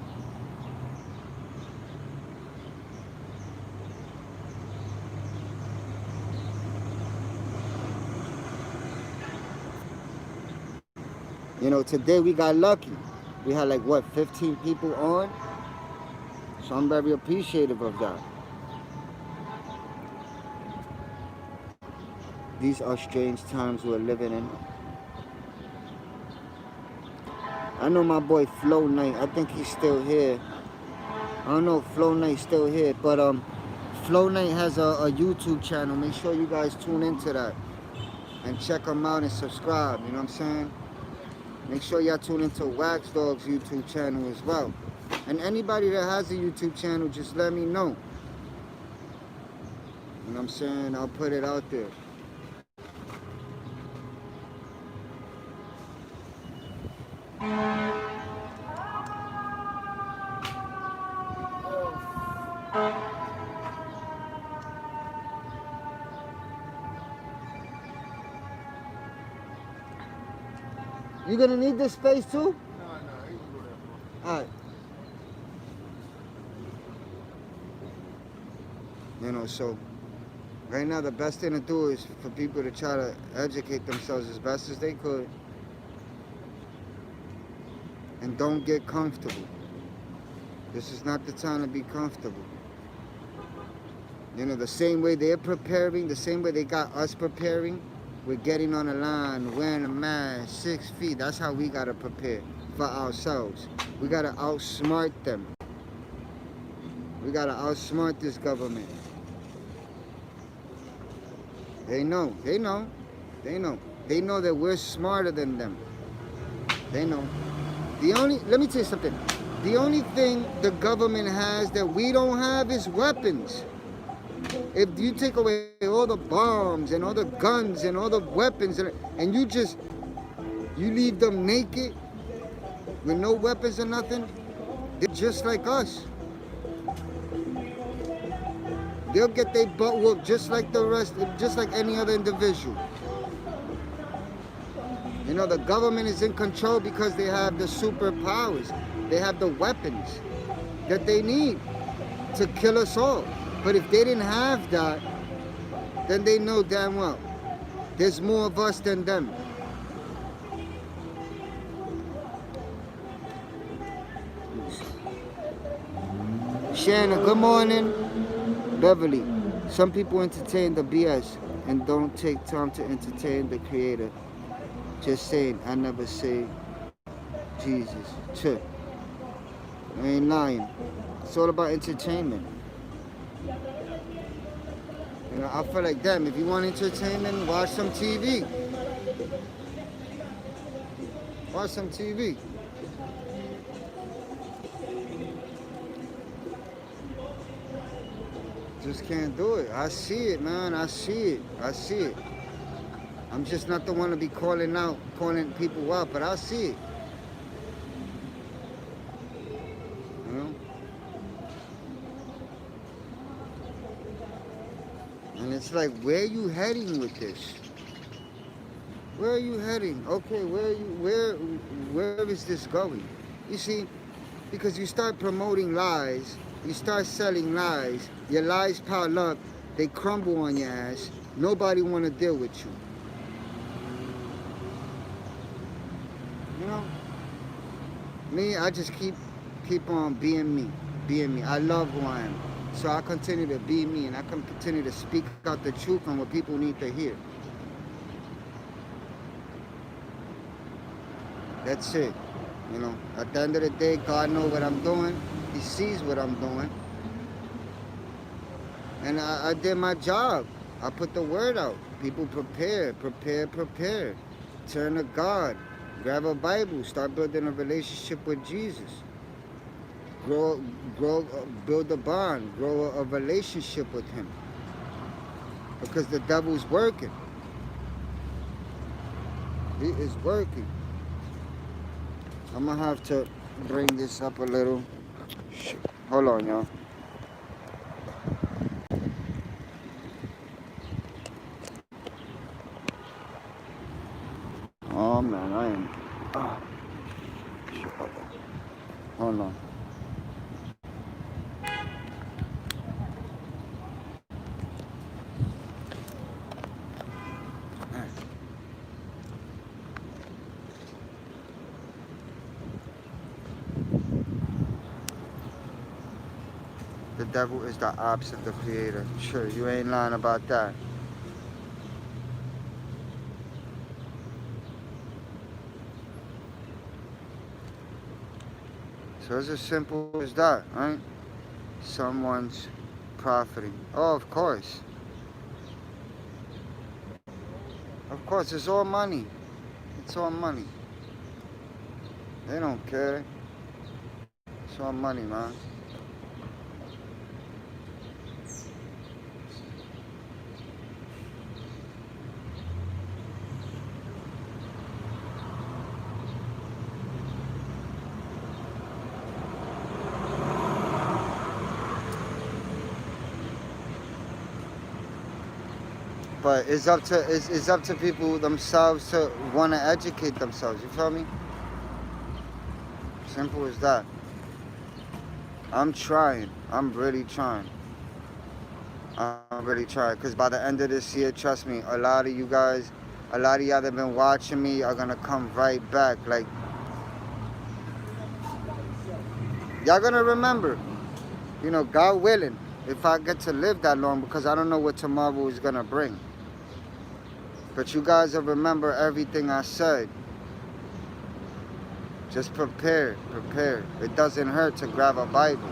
You know, today we got lucky. We had like, what, 15 people on? So I'm very appreciative of that. These are strange times we're living in. I know my boy Flow Knight. I think he's still here. I don't know if Flow Knight's still here, but Flow Knight has a YouTube channel. Make sure you guys tune into that and check him out and subscribe. You know what I'm saying? Make sure y'all tune into Wax Dog's YouTube channel as well. And anybody that has a YouTube channel, just let me know. You know what I'm saying? I'll put it out there. You gonna need this space too? No, he can go there. Alright. You know, so right now the best thing to do is for people to try to educate themselves as best as they could. And don't get comfortable. This is not the time to be comfortable. You know, the same way they're preparing, the same way they got us preparing, we're getting on the line, wearing a mask, 6 feet. That's how we gotta prepare for ourselves. We gotta outsmart them. We gotta outsmart this government. They know, they know, they know. They know that we're smarter than them. They know. Let me tell you something. The only thing the government has that we don't have is weapons. If you take away all the bombs and all the guns and all the weapons and you leave them naked with no weapons or nothing, they're just like us. They'll get their butt whooped just like the rest, just like any other individual. You know, the government is in control because they have the superpowers. They have the weapons that they need to kill us all. But if they didn't have that, then they know damn well there's more of us than them. Shannon, good morning. Beverly, some people entertain the BS and don't take time to entertain the creator. Just saying, I never say Jesus. Chip. I ain't lying. It's all about entertainment. You know, I feel like, damn, if you want entertainment, watch some TV. Watch some TV. Just can't do it. I see it, man. I see it. I see it. I'm just not the one to be calling people out, but I see it. You know? And it's like, where are you heading with this? Where are you heading? Okay, where is this going? You see, because you start promoting lies, you start selling lies, your lies pile up, they crumble on your ass, nobody want to deal with you. You know? Me, I just keep on being me. Being me. I love who I am. So I continue to be me, and I can continue to speak out the truth on what people need to hear. That's it. You know, at the end of the day, God knows what I'm doing. He sees what I'm doing. And I did my job. I put the word out. People prepare. Turn to God. Grab a Bible. Start building a relationship with Jesus. Build a bond. Grow a relationship with Him. Because the devil's working. He is working. I'm gonna have to bring this up a little. Hold on, y'all. Oh man, I am. Hold on. The devil is the opposite of the creator. Sure, you ain't lying about that. So it's as simple as that, right? Someone's profiting. Oh, of course. Of course, it's all money. It's all money. They don't care. It's all money, man. But it's up to people themselves to want to educate themselves. You feel me? Simple as that. I'm trying. I'm really trying. I'm really trying. Because by the end of this year, trust me, a lot of y'all that have been watching me are gonna come right back. Like, y'all gonna remember. You know, God willing, if I get to live that long, because I don't know what tomorrow is gonna bring. But you guys will remember everything I said. Just prepare. It doesn't hurt to grab a Bible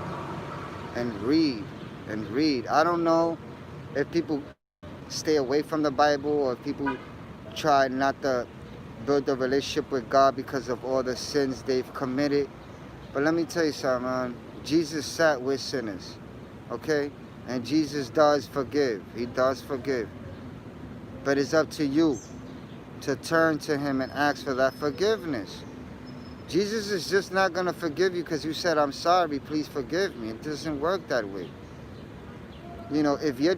and read. I don't know if people stay away from the Bible or if people try not to build a relationship with God because of all the sins they've committed. But let me tell you something, man. Jesus sat with sinners, okay? And Jesus does forgive. He does forgive. But it's up to you to turn to Him and ask for that forgiveness. Jesus is just not going to forgive you because you said, I'm sorry, please forgive me. It doesn't work that way. You know, if you're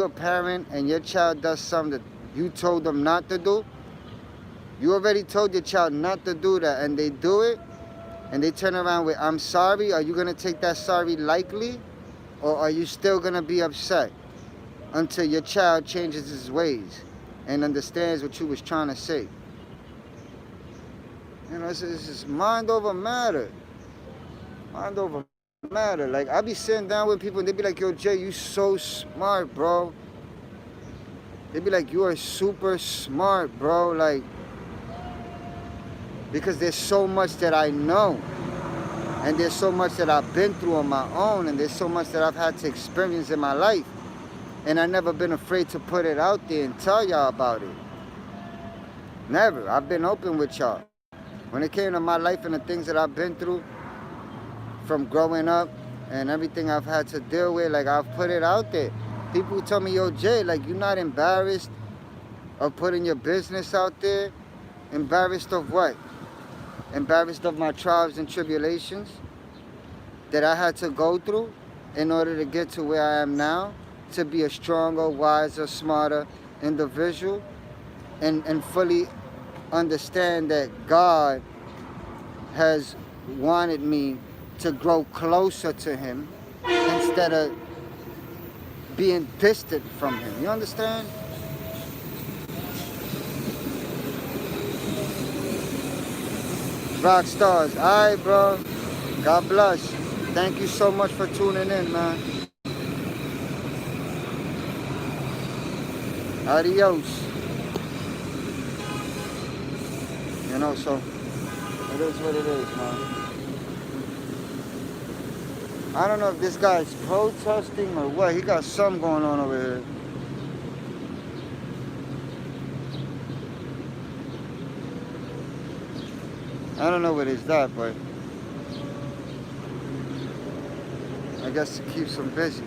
a parent and your child does something that you told them not to do, you already told your child not to do that, and they do it, and they turn around with, I'm sorry, are you going to take that sorry lightly? Or are you still going to be upset until your child changes his ways and understands what you was trying to say? You know, it's just mind over matter. Mind over matter. Like, I be sitting down with people and they be like, yo, Jay, you so smart, bro. They be like, you are super smart, bro. Like, because there's so much that I know. And there's so much that I've been through on my own. And there's so much that I've had to experience in my life. And I've never been afraid to put it out there and tell y'all about it. Never. I've been open with y'all. When it came to my life and the things that I've been through, from growing up and everything I've had to deal with, like, I've put it out there. People tell me, yo, Jay, like, you're not embarrassed of putting your business out there? Embarrassed of what? Embarrassed of my trials and tribulations that I had to go through in order to get to where I am now, to be a stronger, wiser, smarter individual, and fully understand that God has wanted me to grow closer to Him instead of being distant from Him. You understand? Rock stars. Alright, bro. God bless. Thank you so much for tuning in, man. Adios. You know, so it is what it is, man. I don't know if this guy's protesting or what. He got something going on over here. I don't know what it's that, but I guess it keeps him busy.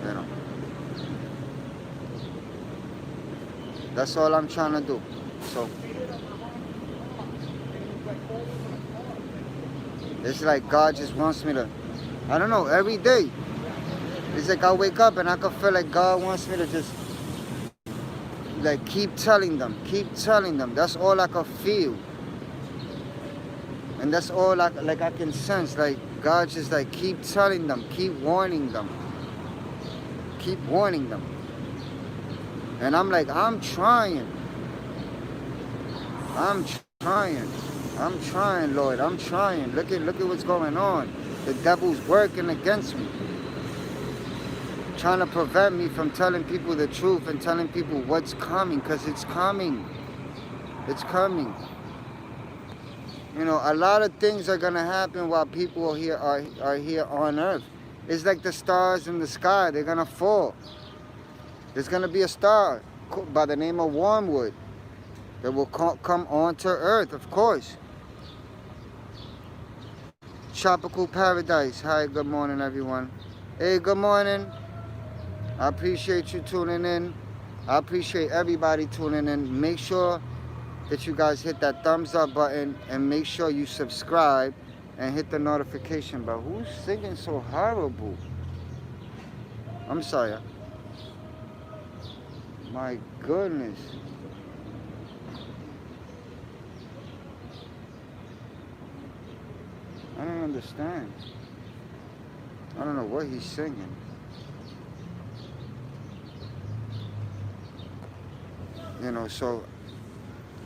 You know. That's all I'm trying to do. So it's like God just wants me to, I don't know, every day. It's like I wake up and I can feel like God wants me to just, like, keep telling them. That's all I can feel. And that's all I can sense. Like, God just, like, keep telling them, keep warning them. Keep warning them. And I'm like, I'm trying. I'm trying, Lord. I'm trying. Look at what's going on. The devil's working against me. Trying to prevent me from telling people the truth and telling people what's coming, because it's coming. It's coming. You know, a lot of things are gonna happen while people are here on earth. It's like the stars in the sky, they're gonna fall. There's gonna be a star by the name of Wormwood that will come onto earth, of course. Tropical Paradise. Hi, good morning, everyone. Hey, good morning. I appreciate you tuning in. I appreciate everybody tuning in. Make sure that you guys hit that thumbs up button and make sure you subscribe and hit the notification bell. Who's singing so horrible? I'm sorry. My goodness. I don't understand. I don't know what he's singing. You know, so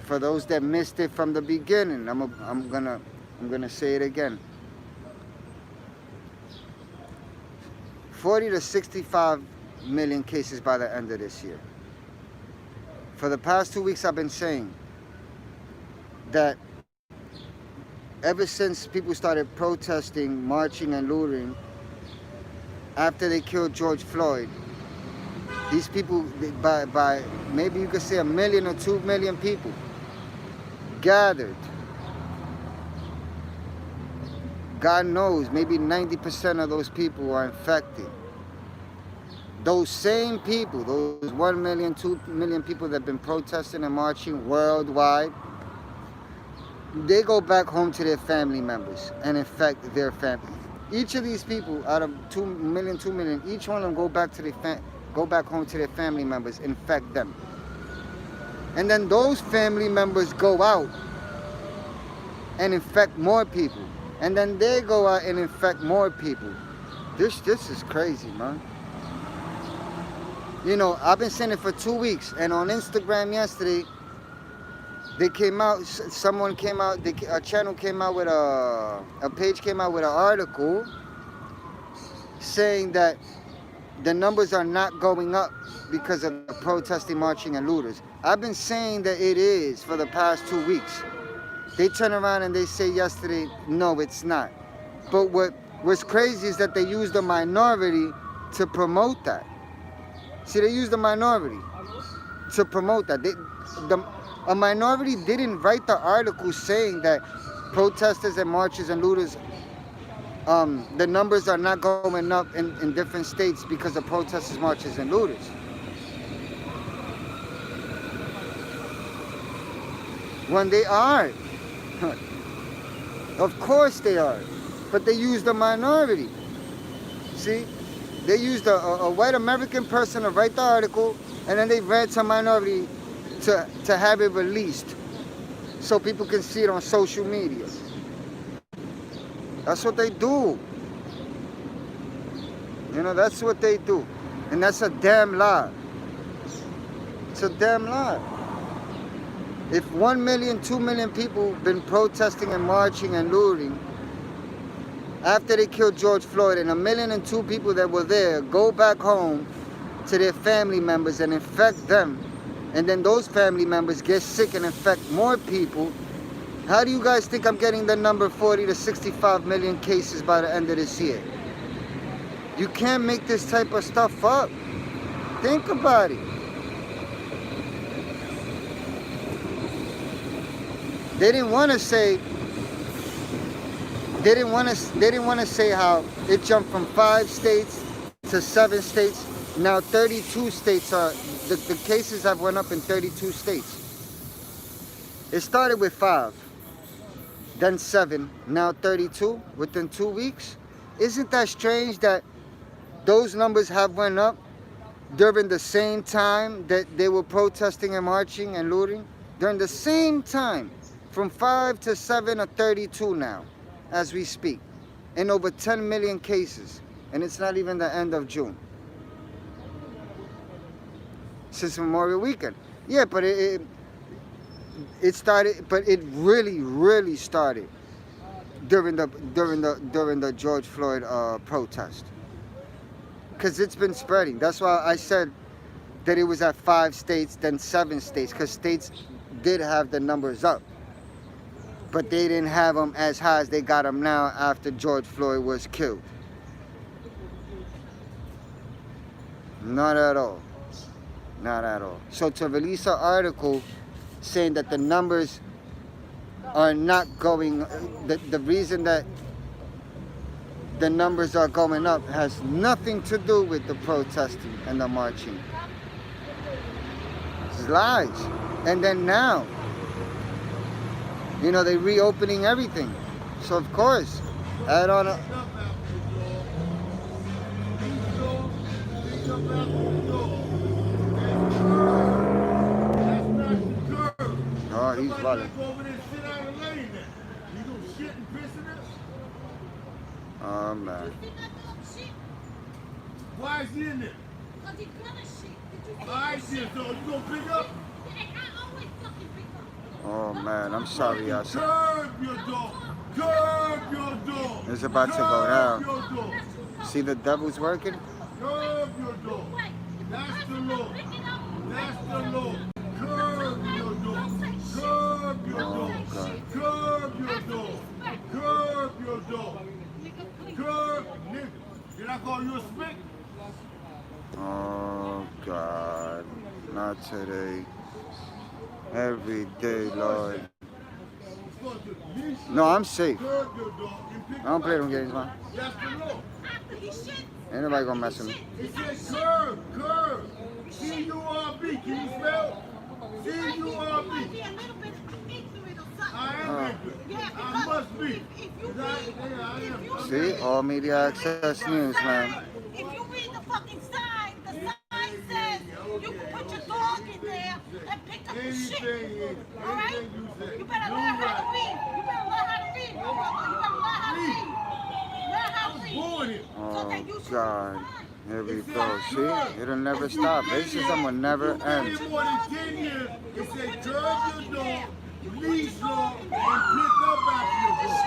for those that missed it from the beginning, I'm gonna say it again. 40 to 65 million cases by the end of this year. For the past 2 weeks, I've been saying that ever since people started protesting, marching, and looting after they killed George Floyd, these people, by maybe you could say 1 million or 2 million people, gathered. God knows, maybe 90% of those people are infected. Those same people, those 1 million, 2 million people that have been protesting and marching worldwide, they go back home to their family members and infect their family. Each of these people, out of 2 million, 2 million, each one of them go back to go back home to their family members, infect them. And then those family members go out and infect more people. And then they go out and infect more people. This is crazy, man. You know, I've been saying it for 2 weeks, and on Instagram yesterday, they came out, someone came out, a channel came out with a page came out with an article saying that the numbers are not going up because of the protesting, marching, and looters. I've been saying that it is for the past 2 weeks. They turn around and they say yesterday, no, it's not. But what's crazy is that they used the minority to promote that. See, they used the minority to promote that. A minority didn't write the article saying that protesters and marchers and looters, the numbers are not going up in different states because of protesters, marchers, and looters. When they are. Of course they are. But they used the minority. See? They used a white American person to write the article, and then they read some minority to have it released so people can see it on social media. That's what they do. You know, that's what they do. And that's a damn lie. It's a damn lie. If 1 million, 2 million people been protesting and marching and looting after they killed George Floyd, and 1 million and 2 people that were there go back home to their family members and infect them, and then those family members get sick and infect more people, how do you guys think I'm getting the number 40 to 65 million cases by the end of this year? You can't make this type of stuff up. Think about it. They didn't want to say. They didn't want to say how it jumped from 5 states to 7 states. Now 32 states are the cases have went up in 32 states. It started with 5, then 7, now 32 within 2 weeks. Isn't that strange that those numbers have went up during the same time that they were protesting and marching and looting? During the same time, from 5 to 7 or 32 now, as we speak, in over 10 million cases, and it's not even the end of June. Since Memorial Weekend. Yeah, but it started, but it really started during the George Floyd protest. Because it's been spreading. That's why I said that it was at 5 states, then 7 states, because states did have the numbers up. But they didn't have them as high as they got them now after George Floyd was killed. Not at all. Not at all. So to release an article saying that the numbers are not going, the reason that the numbers are going up has nothing to do with the protesting and the marching. It's lies. And then now, you know, they're reopening everything. So of course, add on a... Oh, he's running. Oh, man. Why is he in there? Because he's gonna shit. Alright, so you gonna pick up? I always fucking pick up. Oh, man, I'm sorry, y'all. Curb your dog. Curb your dog. It's about to go down. See the devil's working? Curb your dog. That's the law. That's the law. Curb your dog. Curb your dog. Curb your dog. Curb your dog. Curb, nigga. Did I call you a spick? Oh, God. Not today. Every day, Lord. No, I'm safe. I don't play them games, man. That's the law. Ain't nobody gonna mess with me. It said curb, curb. C-U-R-B. Can you spell? C-U-R-B. am ignorant. I must be. See, all media access news, man. If you read the fucking sign, the sign says you can put your dog in there and pick up the shit. Alright? You better learn how to read. You better learn how to read. You better learn how to read. Learn how to read. So that you Oh, should God. be fine. Here we go. See? It'll never stop. Racism will never end. More than 10 years, it said curb your dog, leash law, and pick up after your dog.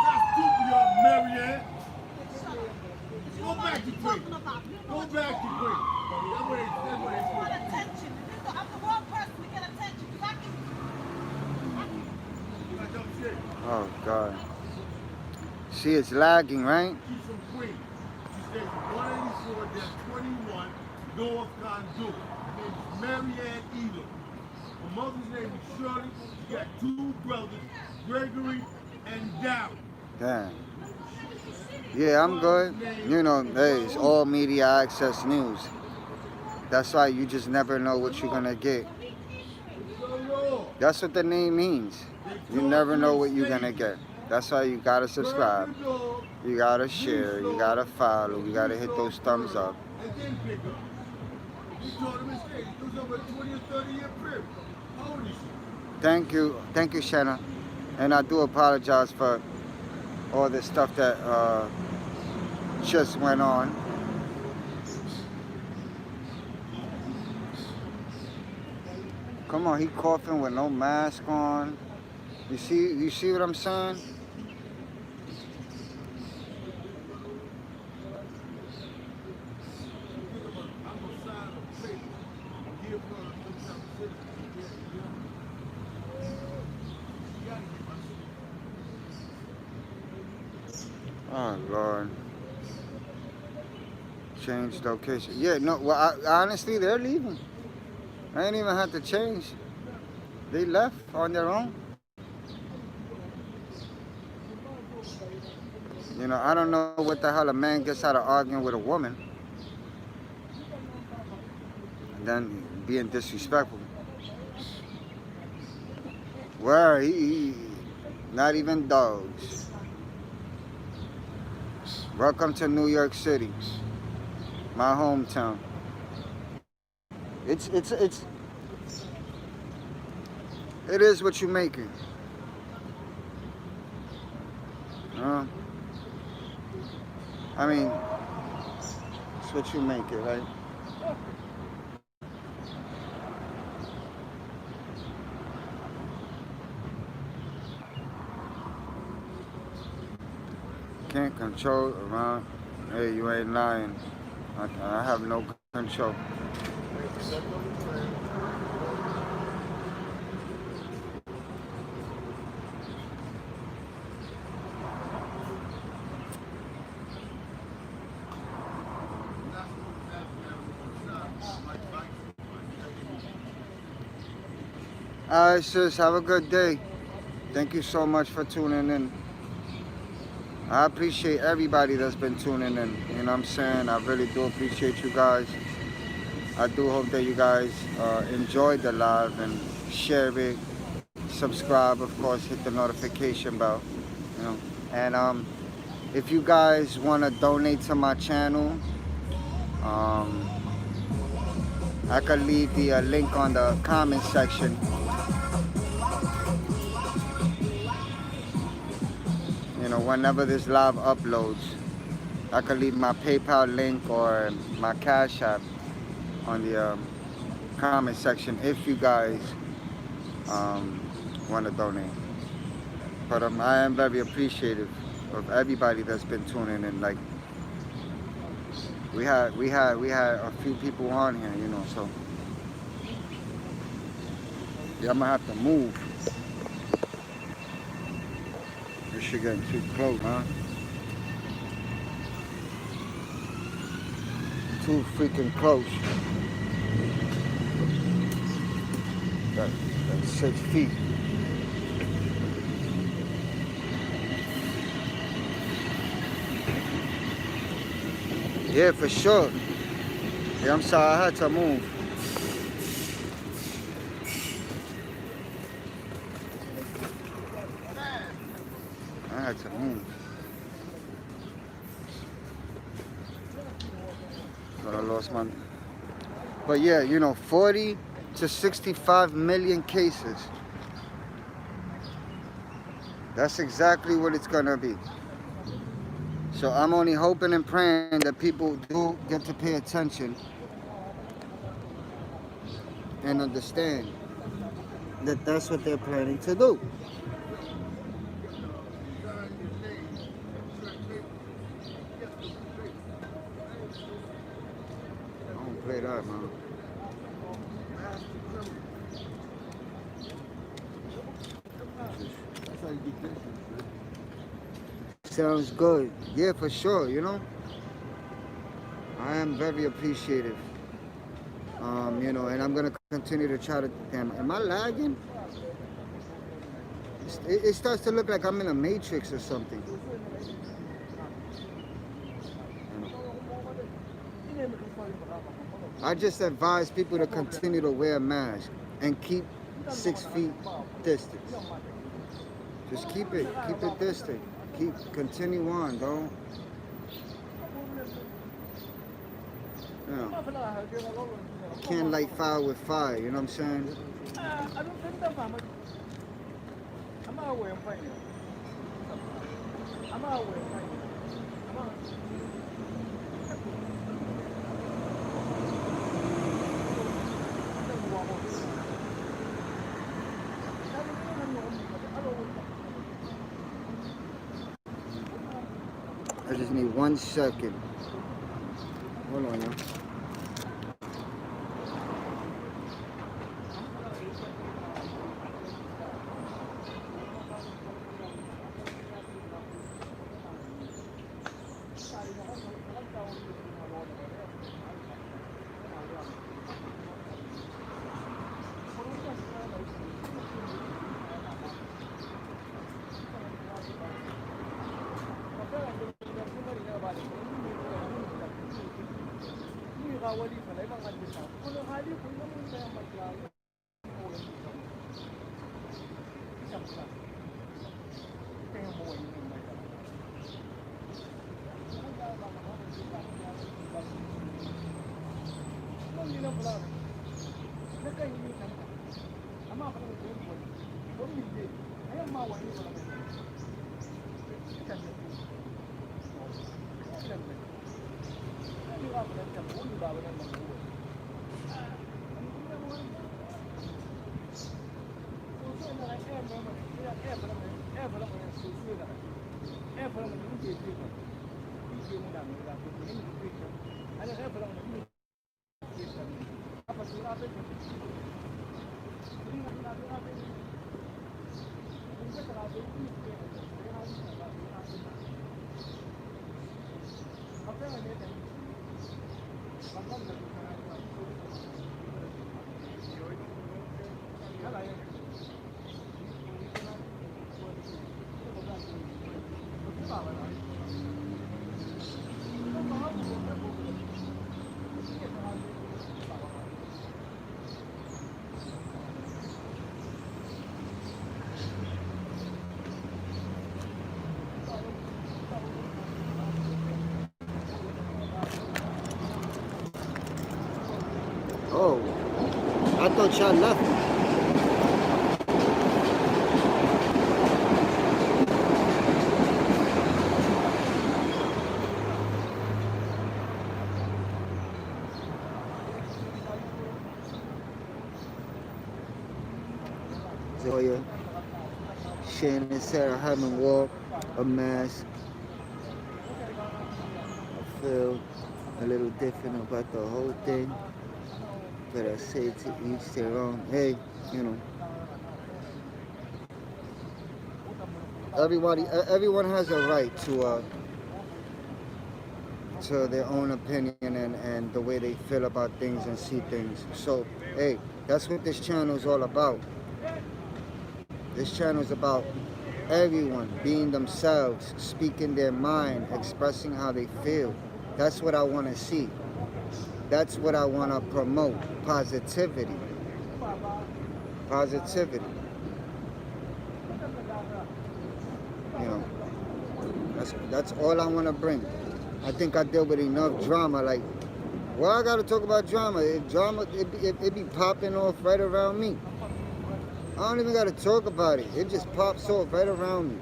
That's stupid, y'all, Marianne. Go back to Queen. Go back to Queen. That's what You want attention. I'm the wrong person to get attention. Because I can. Oh, God. See, it's lagging, right? She's from Queens. She stays at 184-21 North Conduit. Her name is Marianne Elam. Her mother's name is Shirley. She got 2 brothers, Gregory and Darryl. Damn. Yeah, I'm good. You know, hey, it's all media access news. That's why you just never know what you're gonna get. That's what the name means. You never know what you're gonna get. That's why you gotta subscribe. You gotta share. You gotta follow. You gotta hit those thumbs up. And then pick up. He told him his age. It was over a 20 or 30 year period. How old is she? Thank you, Shanna. And I do apologize for all the stuff that just went on. Come on, he coughing with no mask on. You see what I'm saying? Oh, Lord. Change location. Yeah, no, well, honestly, they're leaving. I ain't even have to change. They left on their own. You know, I don't know what the hell a man gets out of arguing with a woman. And then being disrespectful. Where he not even dogs. Welcome to New York City, my hometown. It is what you make it. I mean, it's what you make it, right? Can't control around. Hey, you ain't lying. I have no control. All right, sis, have a good day. Thank you so much for tuning in. I appreciate everybody that's been tuning in. You know what I'm saying? I really do appreciate you guys. I do hope that you guys enjoyed the live and share it. Subscribe, of course, hit the notification bell. You know, and if you guys want to donate to my channel, I could leave the link on the comment section. You know, whenever this live uploads, I could leave my PayPal link or my Cash App on the comment section if you guys want to donate. But I am very appreciative of everybody that's been tuning in. Like we had a few people on here, you know. So yeah, I'm gonna have to move. This shit getting too close, huh? Too freaking close. That's 6 feet. Yeah, for sure. Yeah, I'm sorry, I had to move. I had to move. But I lost my... But yeah, you know, 40 to 65 million cases. That's exactly what it's gonna be. So I'm only hoping and praying that people do get to pay attention and understand that that's what they're planning to do. I don't play that, man. Sounds good. Yeah, for sure, you know. I am very appreciative. You know, and I'm gonna continue to try to. Damn, am I lagging? It starts to look like I'm in a matrix or something. I just advise people to continue to wear a mask and keep 6 feet distance. Just keep it distant. Continue on, don't. You know, can't light fire with fire, you know what I'm saying? I just need 1 second. Hold on, y'all. Oh, I thought y'all left. Zoya, Shannon, Sarah Hyman wore a mask. I feel a little different about the whole thing. But I say to each their own. Hey, you know, everyone has a right to their own opinion and the way they feel about things and see things. So, hey, that's what this channel is all about. This channel is about everyone being themselves, speaking their mind, expressing how they feel. That's what I want to see. That's what I want to promote. Positivity. Positivity. You know, That's all I want to bring. I think I deal with enough drama. Like, well, I gotta talk about drama. It be popping off right around me. I don't even gotta talk about it. It just pops off right around me.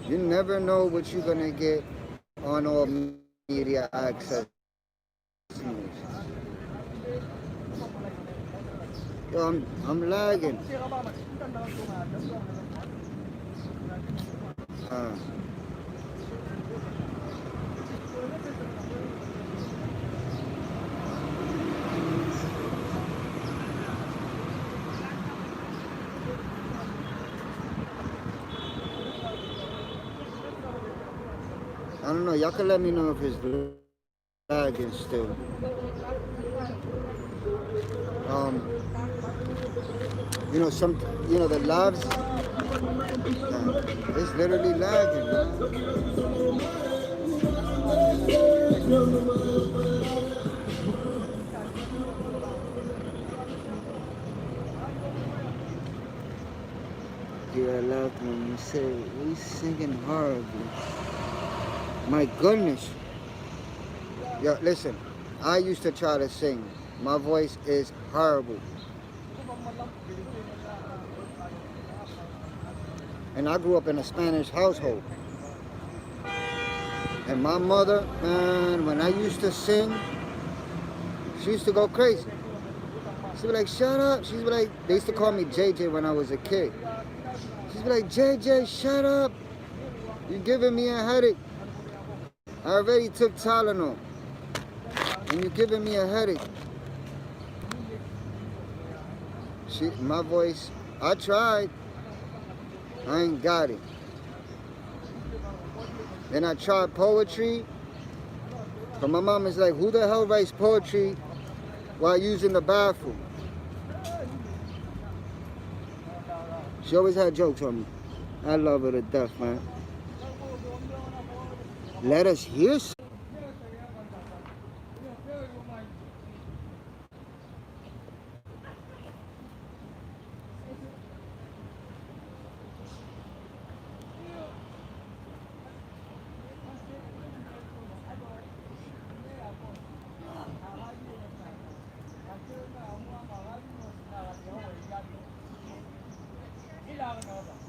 You never know what you're gonna get on all media access news. Yo, I'm lagging. I don't know. Y'all can let me know if it's lagging still. You know, the lives, it's literally lagging, man. Yeah, I laughed when you said we singing horribly. My goodness. Yo, listen, I used to try to sing. My voice is horrible. And I grew up in a Spanish household. And my mother, man, when I used to sing, she used to go crazy. She'd be like, shut up. She'd be like, they used to call me JJ when I was a kid. She'd be like, JJ, shut up. You're giving me a headache. I already took Tylenol. And you're giving me a headache. My voice, I tried. I ain't got it. Then I tried poetry. But my mom is like, who the hell writes poetry while using the bathroom? She always had jokes on me. I love her to death, man. Let us hear some.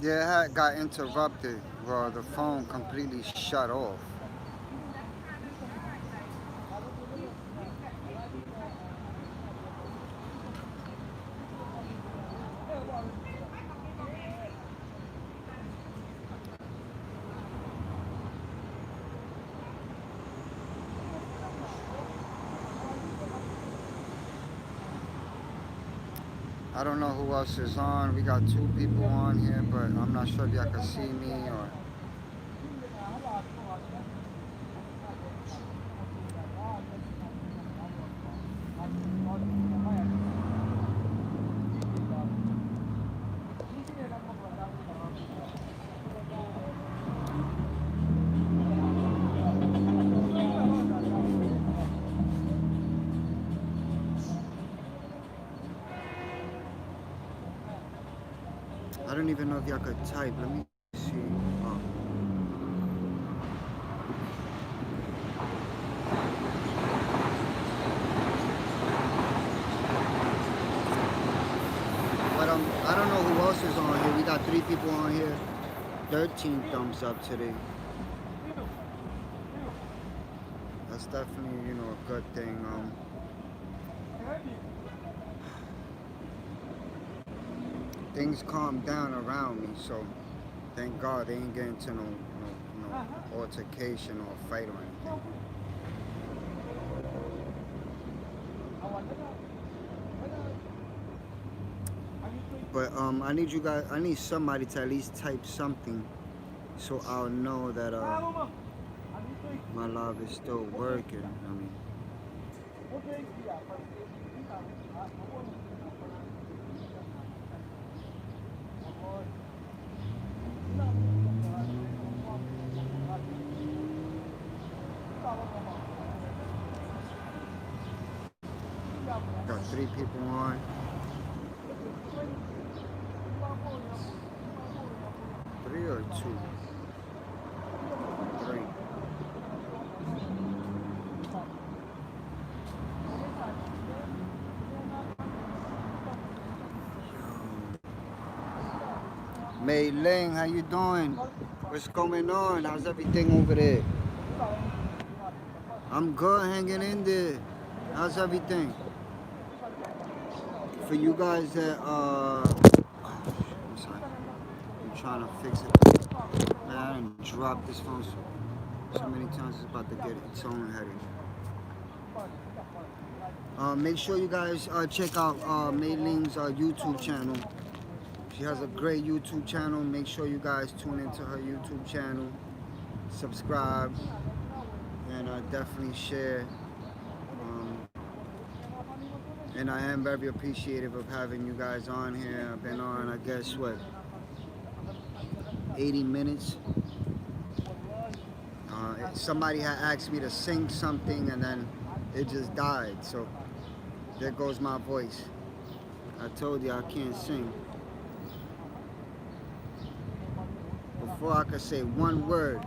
Yeah, it got interrupted. Well, the phone completely shut off. I don't know who else is on. We got 2 people on here, but I'm not sure if y'all can see me or... I don't even know if y'all could type. Let me see. But I don't know who else is on here. We got 3 people on here. 13 thumbs up today. That's definitely, a good thing. Things calm down around me, so thank God they ain't getting into no altercation or fight or anything. But I need somebody to at least type something so I'll know that my live is still working. I mean, got 3 people on. 3 or 2? 3. Mei Ling, how you doing? What's going on? How's everything over there? I'm good, hanging in there. How's everything? For you guys that I'm sorry. I'm trying to fix it. Man, I done dropped this phone so many times it's about to get its own headache. Make sure you guys check out Mei Ling's YouTube channel. She has a great YouTube channel. Make sure you guys tune into her YouTube channel, subscribe, and definitely share. And I am very appreciative of having you guys on here. I've been on, I guess, what, 80 minutes. Somebody had asked me to sing something and then it just died. So there goes my voice. I told you I can't sing. Before I could say one word,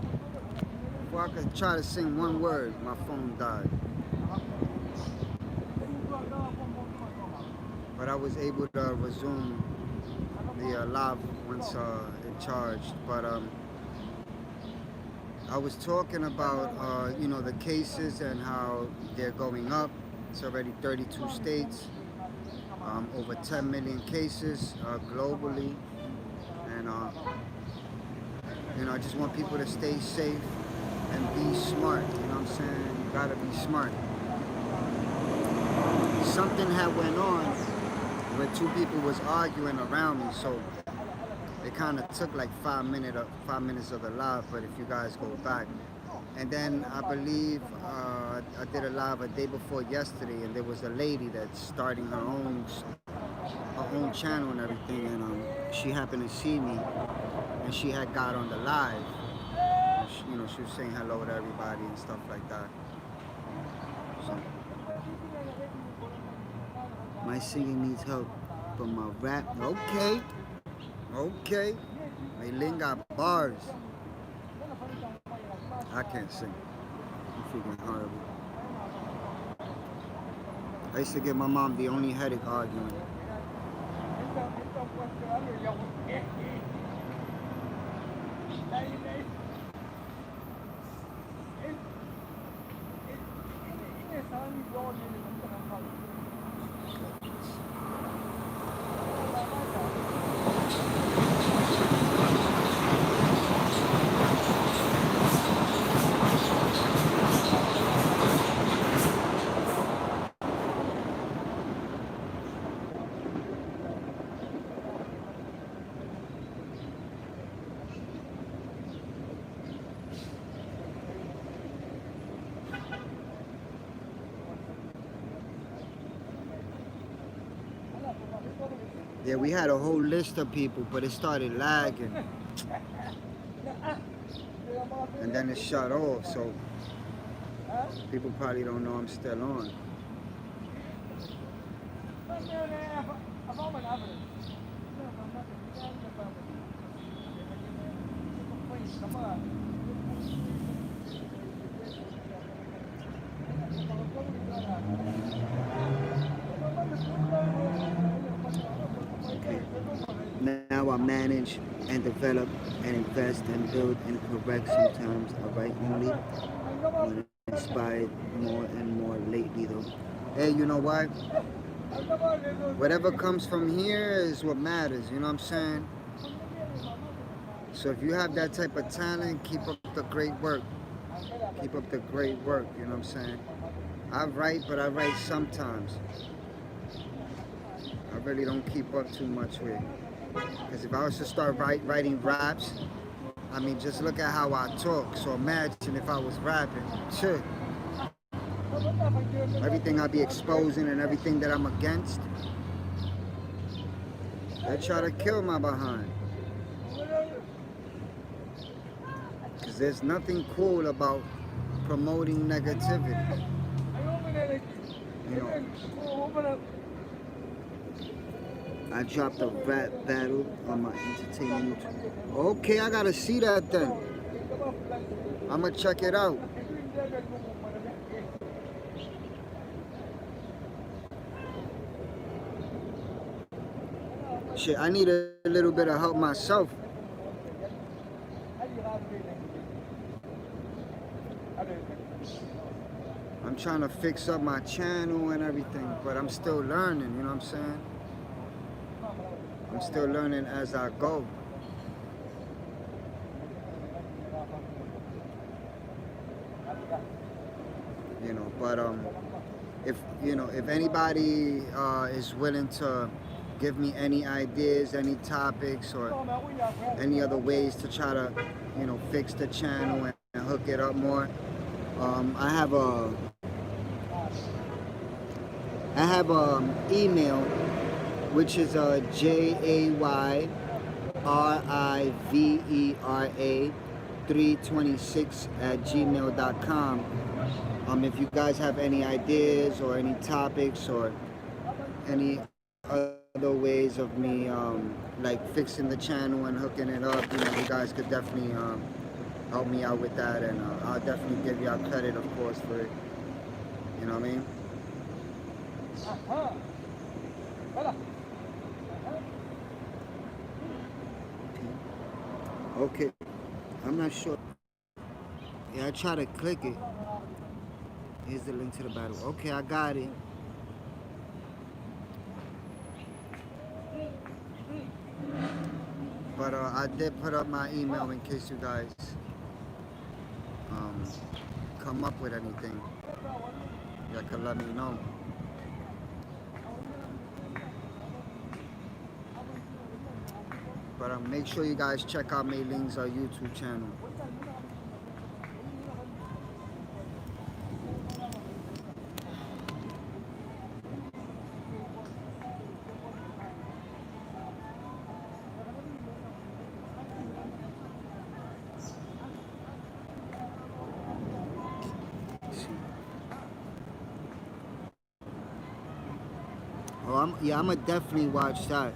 before I could try to sing one word, my phone died. But I was able to resume the live once it charged. But I was talking about you know, the cases and how they're going up. It's already 32 states, over 10 million cases globally, and you know, I just want people to stay safe and be smart. You know what I'm saying? You gotta be smart. Something had went on where two people was arguing around me, so it kind of took like 5 minutes of the live. But if you guys go back, and then I believe I did a live a day before yesterday, and there was a lady that's starting her own channel and everything, and she happened to see me, and she had got on the live. And she, you know, she was saying hello to everybody and stuff like that. So, my singing needs help, but my rap, okay. Mei Ling got bars. I can't sing. I'm freaking horrible. I used to give my mom the only headache argument. Yeah, we had a whole list of people, but it started lagging. And then it shut off, so people probably don't know I'm still on. Now I manage and develop and invest and build and correct sometimes. I write only when inspired more and more lately though. Hey, you know what? Whatever comes from here is what matters, you know what I'm saying? So if you have that type of talent, keep up the great work. Keep up the great work, you know what I'm saying? I write, but I write sometimes. I really don't keep up too much with it. Because if I was to start writing raps, I mean, just look at how I talk. So imagine if I was rapping. Shit. Everything I be exposing and everything that I'm against, they try to kill my behind. Because there's nothing cool about promoting negativity. You know, I dropped a rap battle on my entertainment YouTube. Okay, I gotta see that then. I'ma check it out. Shit, I need a little bit of help myself. trying to fix up my channel and everything, but I'm still learning, you know what I'm saying? I'm still learning as I go. You know, but if anybody is willing to give me any ideas, any topics, or any other ways to try to, fix the channel and hook it up more, I have a email, which is JAYRIVERA326@gmail.com. If you guys have any ideas or any topics or any other ways of me like fixing the channel and hooking it up, you guys could definitely help me out with that, and I'll definitely give y'all credit, of course, for it. You know what I mean? Okay, I'm not sure. Yeah, I try to click it. Here's the link to the battle. Okay, I got it. But I did put up my email in case you guys come up with anything. You can let me know. But make sure you guys check out Mei Ling's YouTube channel. Oh, I'm gonna definitely watch that.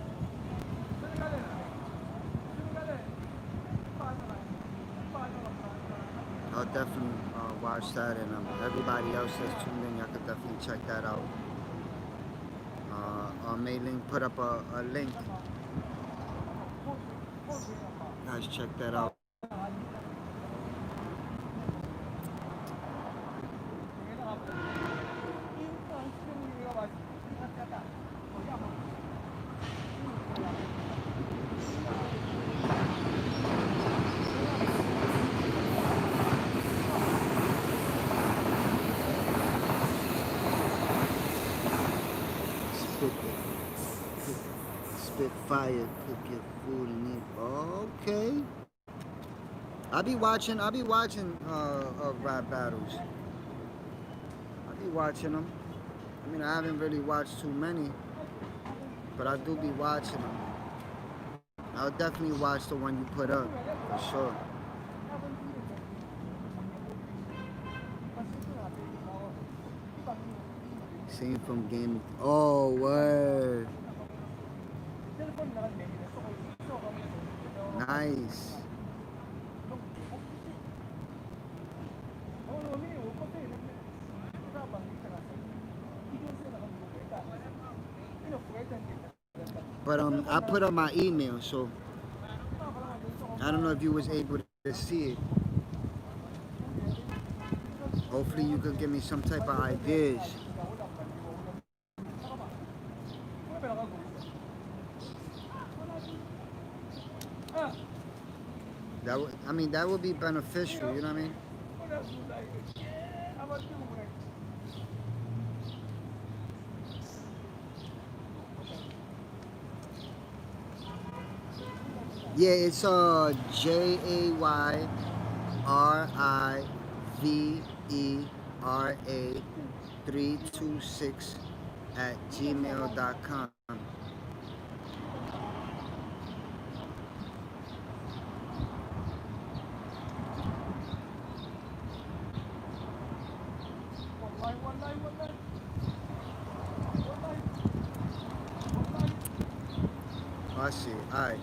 I'll definitely watch that, and everybody else that's tuned in, y'all could definitely check that out. Mei Ling put up a link. Guys, check that out. Spit fire, cook your food and eat. Okay. I'll be watching rap battles. I'll be watching them. I mean, I haven't really watched too many, but I do be watching them. I'll definitely watch the one you put up, for sure. Seen from game. Oh, word. Nice. But I put up my email, so I don't know if you was able to see it. Hopefully you could give me some type of ideas. That would be beneficial, you know what I mean? Yeah, it's JAYRIVERA326@gmail.com. I see. All right.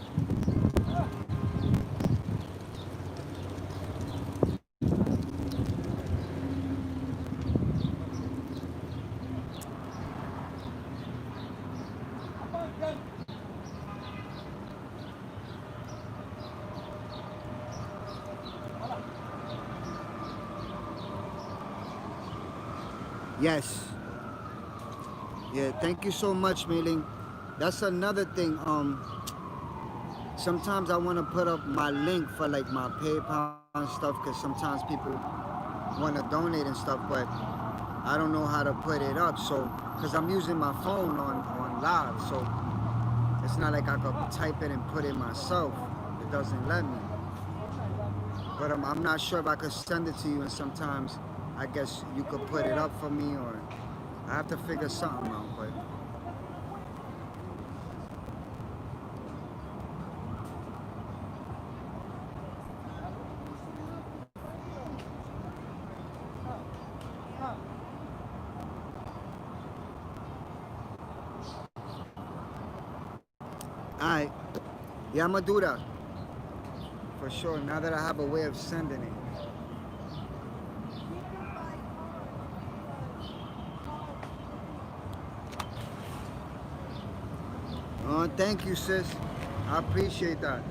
Yes. Yeah, thank you so much, Mailing. That's another thing. Sometimes I want to put up my link for like my PayPal and stuff because sometimes people want to donate and stuff, but I don't know how to put it up. So, because I'm using my phone on live, so it's not like I could type it and put it myself. It doesn't let me. But I'm not sure if I could send it to you, and sometimes I guess you could put it up for me, or I have to figure something out. But alright, yeah, I'm gonna do that for sure. Now that I have a way of sending it. Oh, thank you, sis. I appreciate that.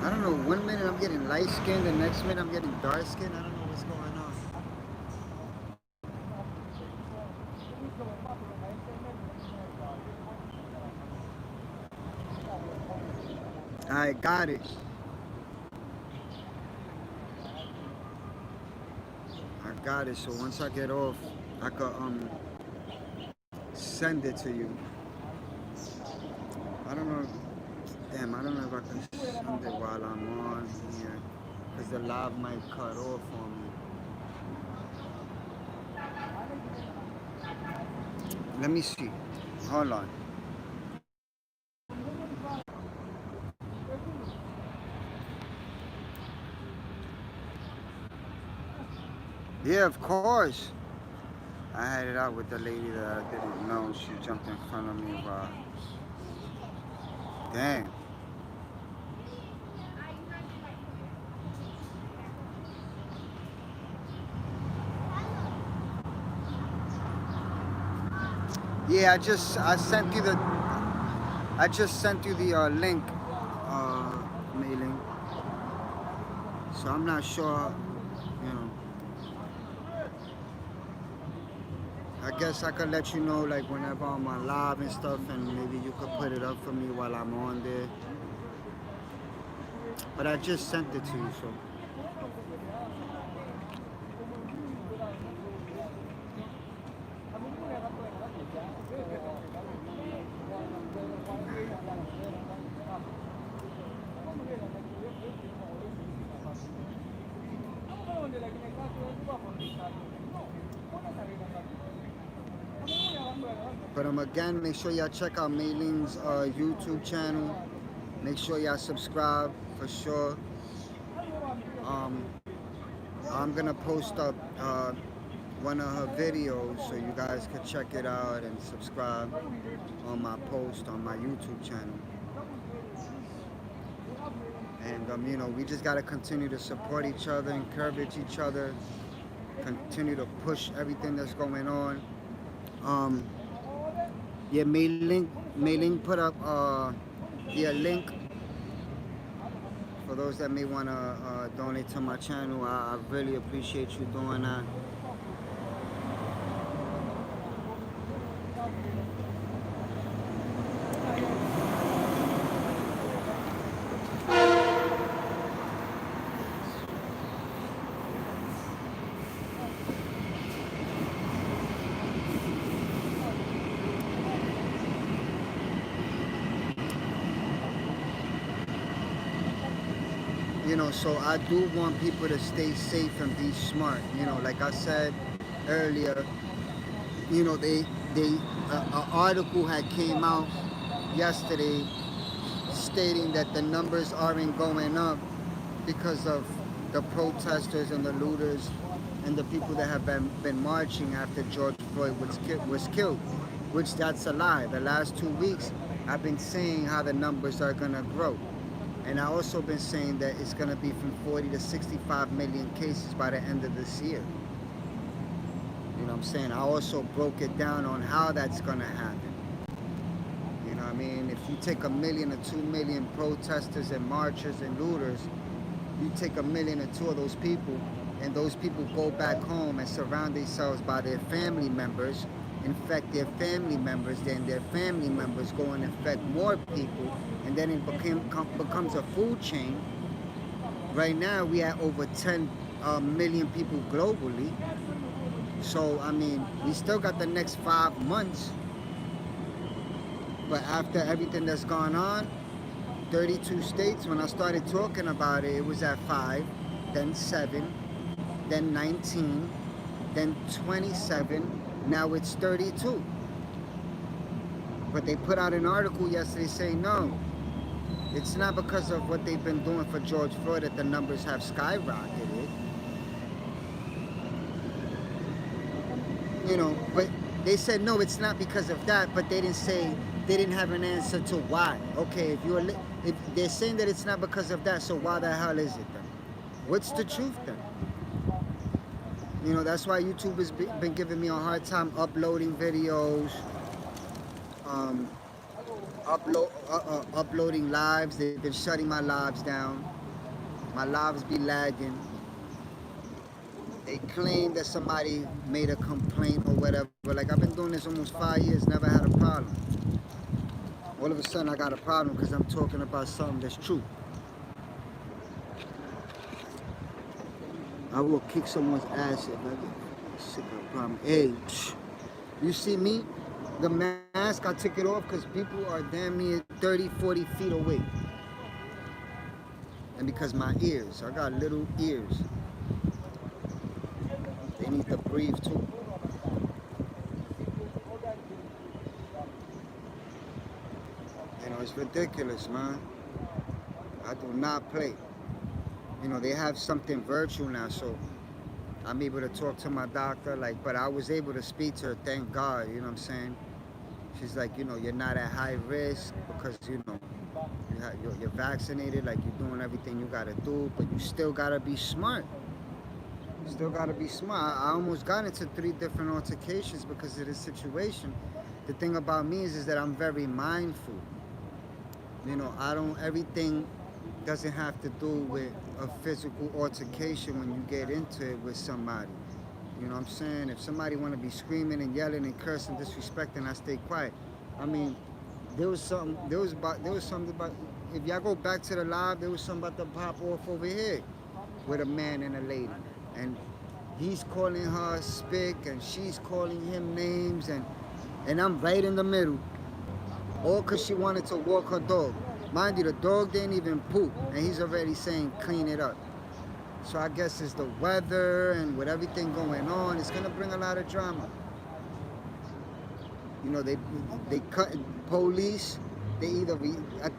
I don't know, one minute I'm getting light skin, the next minute I'm getting dark skin. I don't know what's going on. I got it. I got it. So once I get off, I could send it to you. I don't know. Damn, I don't know if I can send it while I'm on here, because the live might cut off on me. Let me see. Hold on. Yeah, of course. I had it out with the lady that I didn't know. She jumped in front of me. Damn. Yeah, I sent you the link, mailing. So I'm not sure, you know. I guess I could let you know like whenever I'm on live and stuff, and maybe you could put it up for me while I'm on there. But I just sent it to you, so. But again, make sure y'all check out Mayling's YouTube channel. Make sure y'all subscribe for sure. I'm gonna post up one of her videos so you guys can check it out and subscribe on my post on my YouTube channel. And you know, we just gotta continue to support each other, encourage each other, continue to push everything that's going on. Yeah, Mailing put up the link for those that may want to donate to my channel. I really appreciate you doing that. You know, so I do want people to stay safe and be smart. You know, like I said earlier, you know, an article had came out yesterday stating that the numbers aren't going up because of the protesters and the looters and the people that have been marching after George Floyd was killed, which that's a lie. The last 2 weeks, I've been saying how the numbers are gonna grow. And I also been saying that it's gonna be from 40 to 65 million cases by the end of this year. You know what I'm saying? I also broke it down on how that's gonna happen. You know what I mean? If you take 1 million or 2 million protesters and marchers and looters, you take 1 million or 2 of those people, and those people go back home and surround themselves by their family members, infect their family members, then their family members go and infect more people, and then it becomes a food chain. Right now, we have over 10 million people globally. So, I mean, we still got the next 5 months. But after everything that's gone on, 32 states, when I started talking about it, it was at 5, then 7, then 19, then 27, now it's 32. But they put out an article yesterday saying, no, it's not because of what they've been doing for George Floyd that the numbers have skyrocketed. You know, but they said, no, it's not because of that, but they didn't say, they didn't have an answer to why. Okay, if they're saying that it's not because of that, so why the hell is it then? What's the truth then? You know, that's why YouTube has been giving me a hard time uploading videos, uploading lives. They've been shutting my lives down. My lives be lagging. They claim that somebody made a complaint or whatever. Like, I've been doing this almost 5 years, never had a problem. All of a sudden I got a problem because I'm talking about something that's true. I will kick someone's ass if I get sick of a problem. Hey, you see me? The mask, I took it off because people are damn near 30, 40 feet away. And because my ears, I got little ears. They need to breathe too. You know, it's ridiculous, man. I do not play. You know, they have something virtual now, so I'm able to talk to my doctor, like, but I was able to speak to her, thank God, you know what I'm saying? She's like, you know, you're not at high risk because, you know, you're vaccinated, like, you're doing everything you gotta do, but you still gotta be smart. Still gotta be smart. I almost got into 3 different altercations because of this situation. The thing about me is that I'm very mindful. You know, everything doesn't have to do with a physical altercation when you get into it with somebody. You know what I'm saying? If somebody want to be screaming and yelling and cursing, disrespecting, I stay quiet. I mean, there was something about, if y'all go back to the live, there was something about to pop off over here with a man and a lady. And he's calling her spick and she's calling him names, and I'm right in the middle. All because she wanted to walk her dog. Mind you, the dog didn't even poop, and he's already saying clean it up. So I guess it's the weather and with everything going on, it's gonna bring a lot of drama. You know, they cut police. They either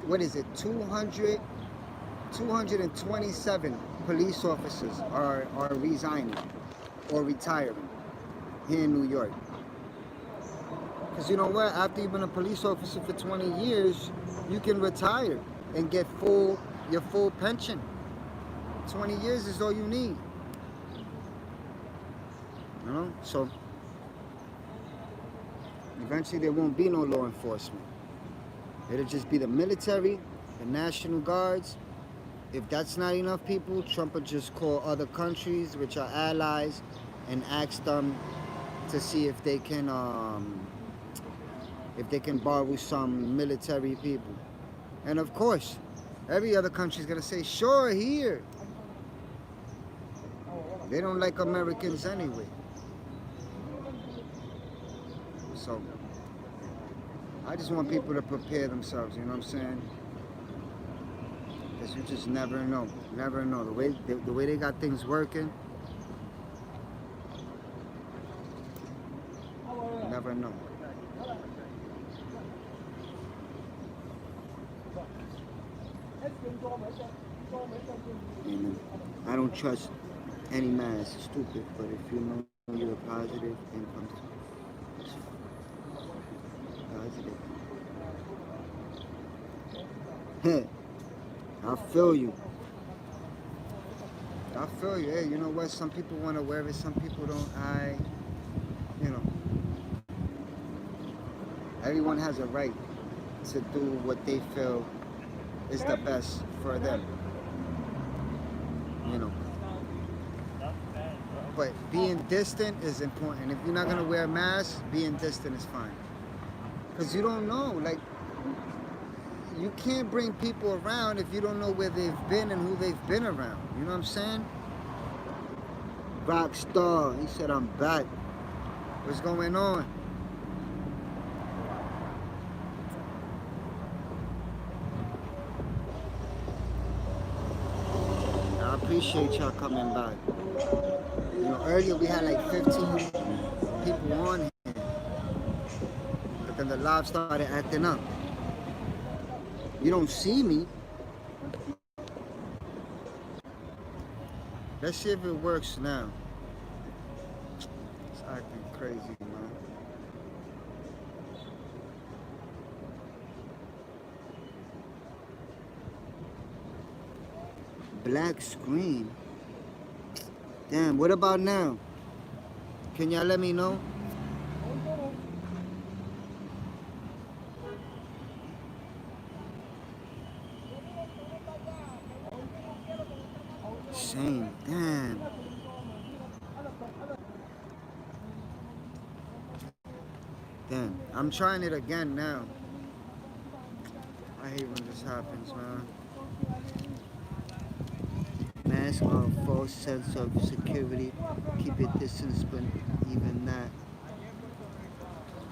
what is it? 227 police officers are resigning or retiring here in New York. Because you know what? After you've been a police officer for 20 years, you can retire and get your full pension. 20 years is all you need. You know? So eventually there won't be no law enforcement. It'll just be the military, the National Guards. If that's not enough people, Trump will just call other countries, which are allies, and ask them to see if they can borrow some military people. And of course, every other country is gonna say, sure, here. They don't like Americans anyway. So, I just want people to prepare themselves, you know what I'm saying? Because you just never know. Never know. The way they got things working, you never know. And I don't trust any mask. It's stupid, but if you know you're positive, then comes positive. I feel you. I feel you. Hey, you know what? Some people want to wear it, some people don't. You know, everyone has a right to do what they feel is the best for them. You know. But being distant is important. If you're not gonna wear a mask, being distant is fine. Cause you don't know, like, you can't bring people around if you don't know where they've been and who they've been around. You know what I'm saying? Rockstar, he said I'm back. What's going on? I appreciate y'all coming back. You know, earlier we had like 15 people on here, but then the live started acting up. You don't see me. Let's see if it works now. It's acting crazy, man. Black screen. Damn, what about now? Can y'all let me know? Same, damn. Damn, I'm trying it again now. I hate when this happens, man. Mask or false sense of security. Keep it distance, but even that.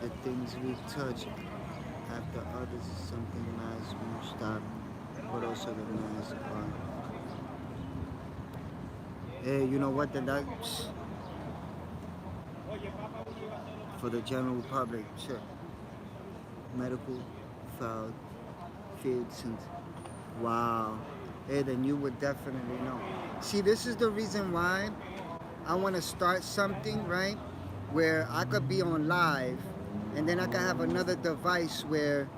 The things we touch after others is something mask won't stop, but also the mask are. Hey, you know what? Then that's for the general public. Sure. Medical field since. Wow. Hey, then you would definitely know. See, this is the reason why I want to start something, right? Where I could be on live, and then I could have another device where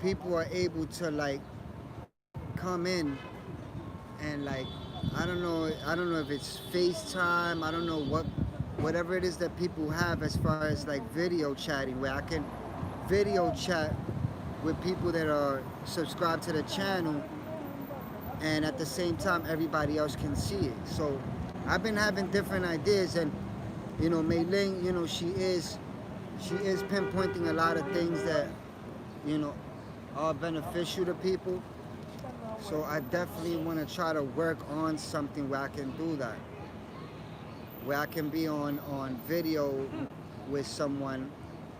people are able to like come in and like I don't know if it's FaceTime, I don't know whatever it is that people have as far as like video chatting, where I can video chat with people that are subscribed to the channel, and at the same time everybody else can see it. So I've been having different ideas, and you know, Mei Ling, you know, she is pinpointing a lot of things that, you know, are beneficial to people. So I definitely want to try to work on something where I can do that, where I can be on video with someone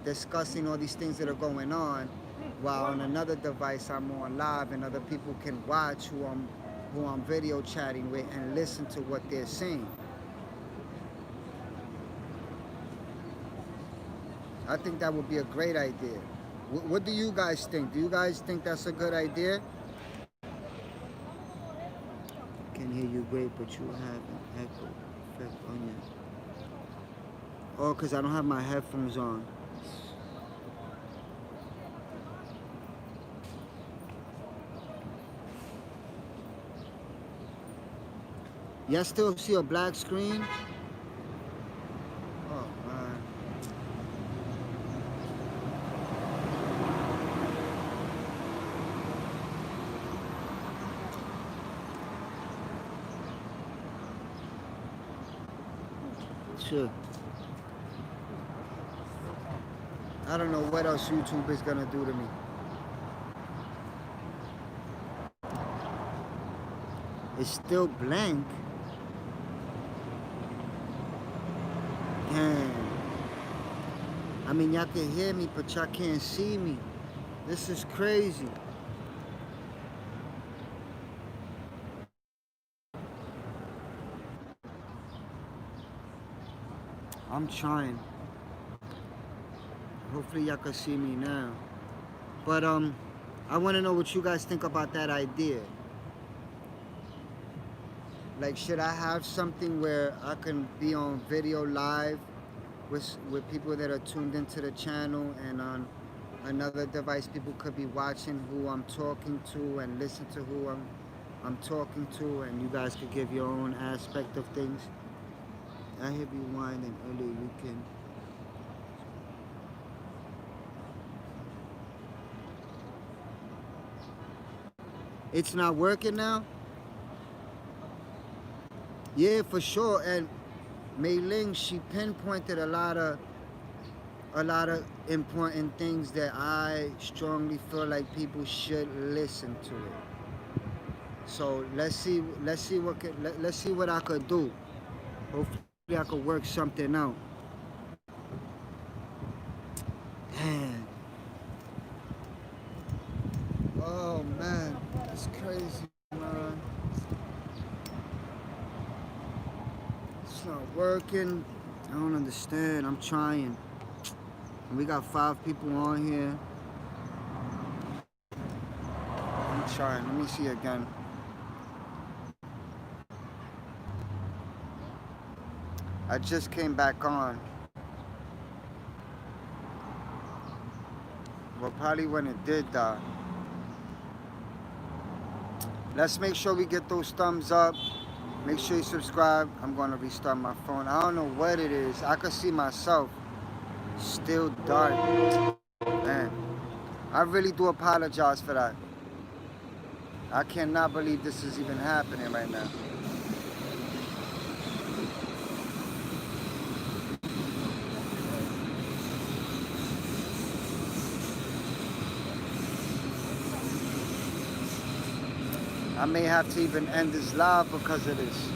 discussing all these things that are going on, while on another device I'm on live and other people can watch who I'm video chatting with and listen to what they're saying. I think that would be a great idea. What do you guys think? Do you guys think that's a good idea? Can hear you great, but you have an echo effect on you. Oh, because I don't have my headphones on. Y'all still see a black screen? Oh, man. Sure. I don't know what else YouTube is gonna do to me. It's still blank. Damn. I mean, y'all can hear me, but y'all can't see me. This is crazy. I'm trying. Hopefully y'all can see me now. But I want to know what you guys think about that idea. Like, should I have something where I can be on video live with people that are tuned into the channel, and on another device people could be watching who I'm talking to and listen to who I'm talking to, and you guys could give your own aspect of things. I hear you whining earlier, you can. It's not working now? Yeah, for sure. And Mei Ling, she pinpointed a lot of important things that I strongly feel like people should listen to it. So let's see what I could do. Hopefully I could work something out. Man. Oh man, it's crazy, man. It's not working. I don't understand. I'm trying. And we got 5 people on here. I'm trying. Let me see again. I just came back on. Well, probably when it did die. Let's make sure we get those thumbs up. Make sure you subscribe. I'm going to restart my phone. I don't know what it is. I can see myself. Still dark. Man, I really do apologize for that. I cannot believe this is even happening right now. I may have to even end this live because of this.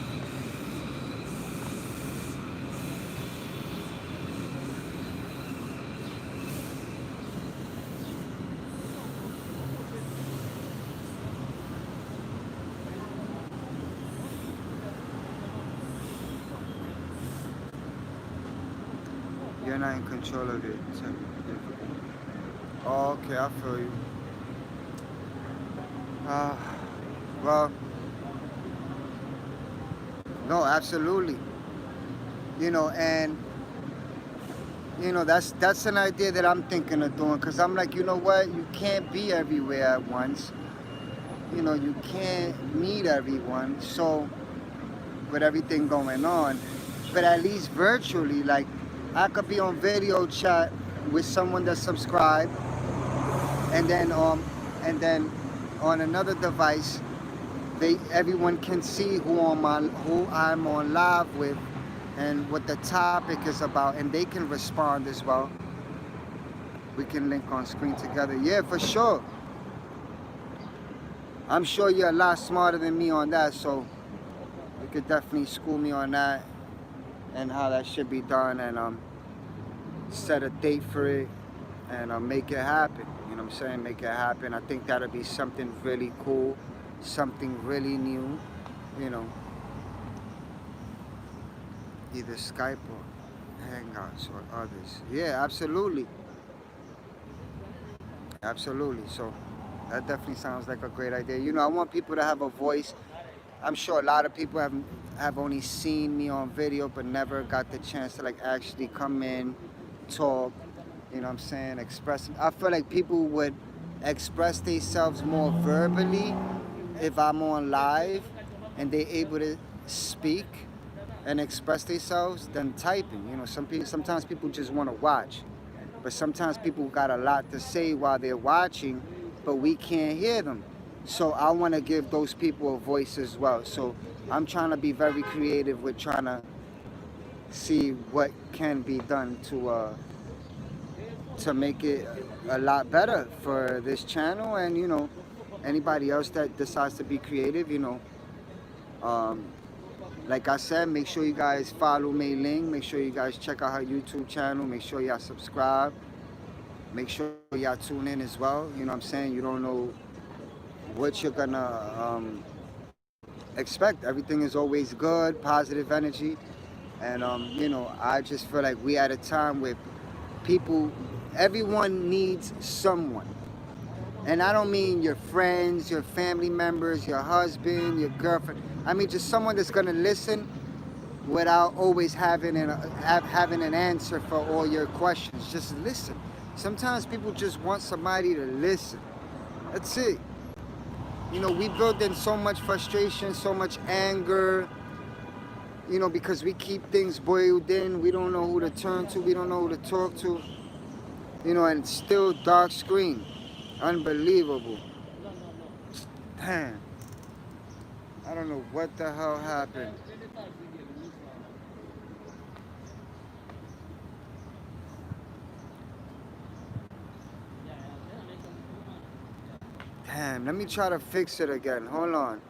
You're not in control of it. Oh, okay, I feel you. Well, no, absolutely. You know, and you know that's an idea that I'm thinking of doing, because I'm like, you know what, you can't be everywhere at once. You know, you can't meet everyone. So with everything going on, but at least virtually, like I could be on video chat with someone that's subscribed, and then on another device, everyone can see who I'm on live with and what the topic is about, and they can respond as well. We can link on screen together. Yeah, for sure. I'm sure you're a lot smarter than me on that, so you could definitely school me on that and how that should be done, and set a date for it and make it happen. You know what I'm saying? Make it happen. I think that'll be something really cool, something really new, you know. Either Skype or Hangouts or others. Yeah, absolutely. Absolutely. So that definitely sounds like a great idea. You know, I want people to have a voice. I'm sure a lot of people have only seen me on video but never got the chance to like actually come in, talk, you know what I'm saying, express. I feel like people would express themselves more verbally if I'm on live and they're able to speak and express themselves than typing. You know, sometimes people just want to watch, but sometimes people got a lot to say while they're watching, but we can't hear them. So I want to give those people a voice as well. So I'm trying to be very creative with trying to see what can be done to make it a lot better for this channel, and you know, anybody else that decides to be creative. You know, like I said, make sure you guys follow Mei Ling. Make sure you guys check out her YouTube channel. Make sure y'all subscribe. Make sure y'all tune in as well. You know what I'm saying? You don't know what you're gonna expect. Everything is always good, positive energy. And you know, I just feel like we at a time where people, everyone needs someone. And I don't mean your friends, your family members, your husband, your girlfriend. I mean just someone that's gonna listen without always having an answer for all your questions. Just listen. Sometimes people just want somebody to listen. That's it. You know, we build in so much frustration, so much anger, you know, because we keep things boiled in. We don't know who to turn to. We don't know who to talk to. You know, and it's still dark screen. Unbelievable. Damn. I don't know what the hell happened. Damn, let me try to fix it again. Hold on.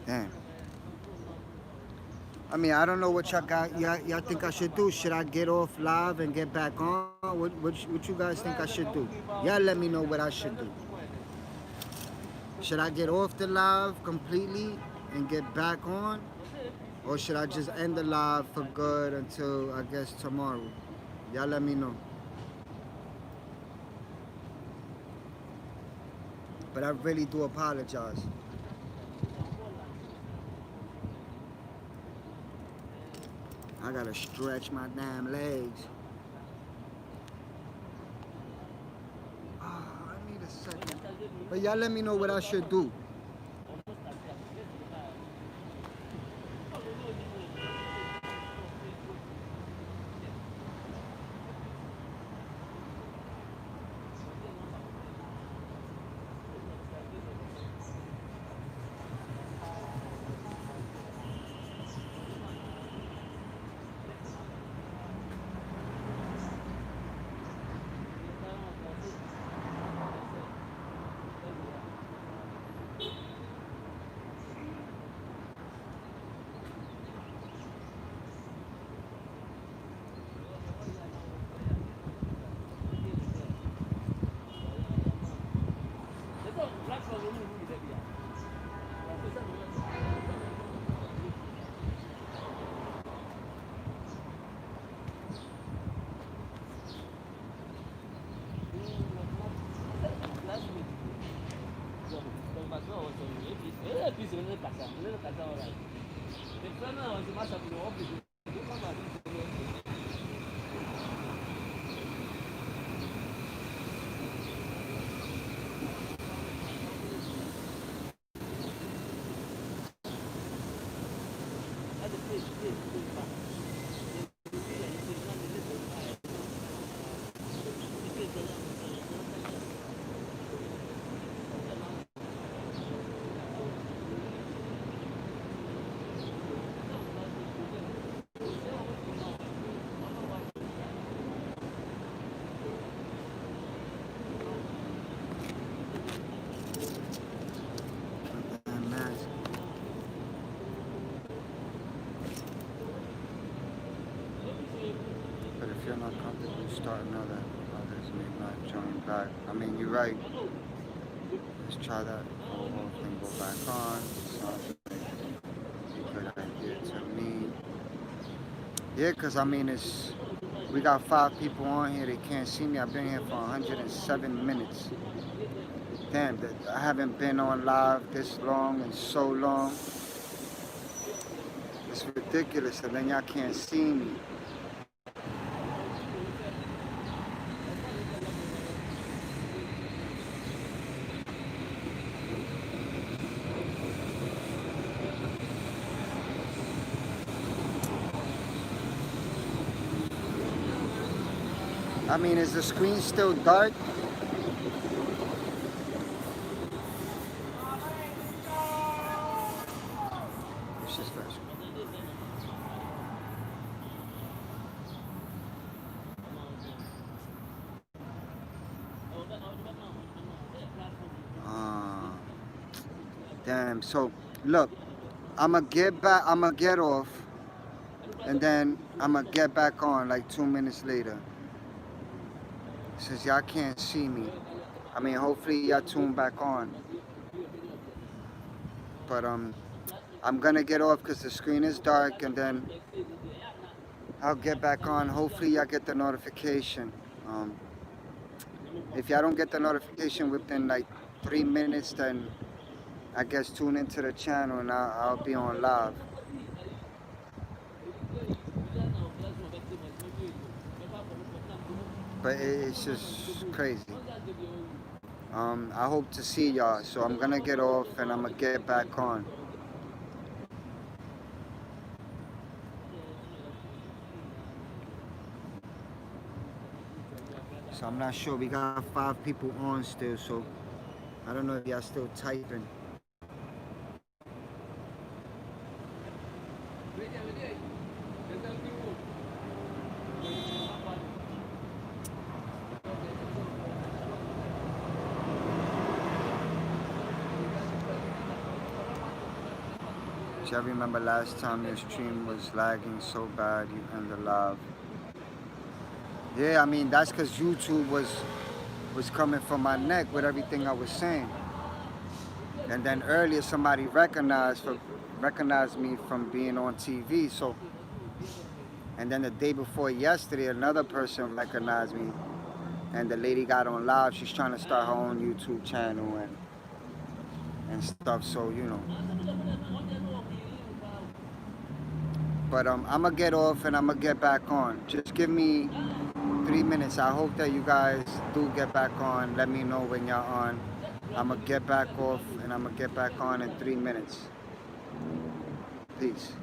Damn. I mean, I don't know what y'all got. Y'all think I should do? Should I get off live and get back on? What you guys think I should do? Y'all let me know what I should do. Should I get off the live completely and get back on? Or should I just end the live for good until, I guess, tomorrow? Y'all let me know. But I really do apologize. I gotta stretch my damn legs. I need a second. But y'all let me know what I should do. But if you're not comfortable, start another. Others may not join back. I mean, you're right. Let's try that. Whole thing go back on. Sounds like a good idea to me. Yeah, because I mean, we got 5 people on here. They can't see me. I've been here for 107 minutes. Damn, I haven't been on live this long and so long. It's ridiculous, and then y'all can't see me. I mean, is the screen still dark? It's just fresh. Damn. So, look, I'ma get off, and then I'ma get back on like 2 minutes later. Since y'all can't see me, I mean, hopefully y'all tune back on. But I'm gonna get off because the screen is dark, and then I'll get back on. Hopefully y'all get the notification. If y'all don't get the notification within like 3 minutes, then I guess tune into the channel and I'll be on live. But it's just crazy. I hope to see y'all, so I'm gonna get off and I'm gonna get back on. So I'm not sure. We got 5 people on still, so I don't know if y'all still typing. I remember last time your stream was lagging so bad you ended live. Yeah, I mean that's because YouTube was coming from my neck with everything I was saying. And then earlier somebody recognized me from being on TV. So, and then the day before yesterday, another person recognized me, and the lady got on live. She's trying to start her own YouTube channel and stuff. So you know. But I'm gonna get off and I'm gonna get back on. Just give me 3 minutes. I hope that you guys do get back on. Let me know when you're on. I'm gonna get back off and I'm gonna get back on in 3 minutes. Peace.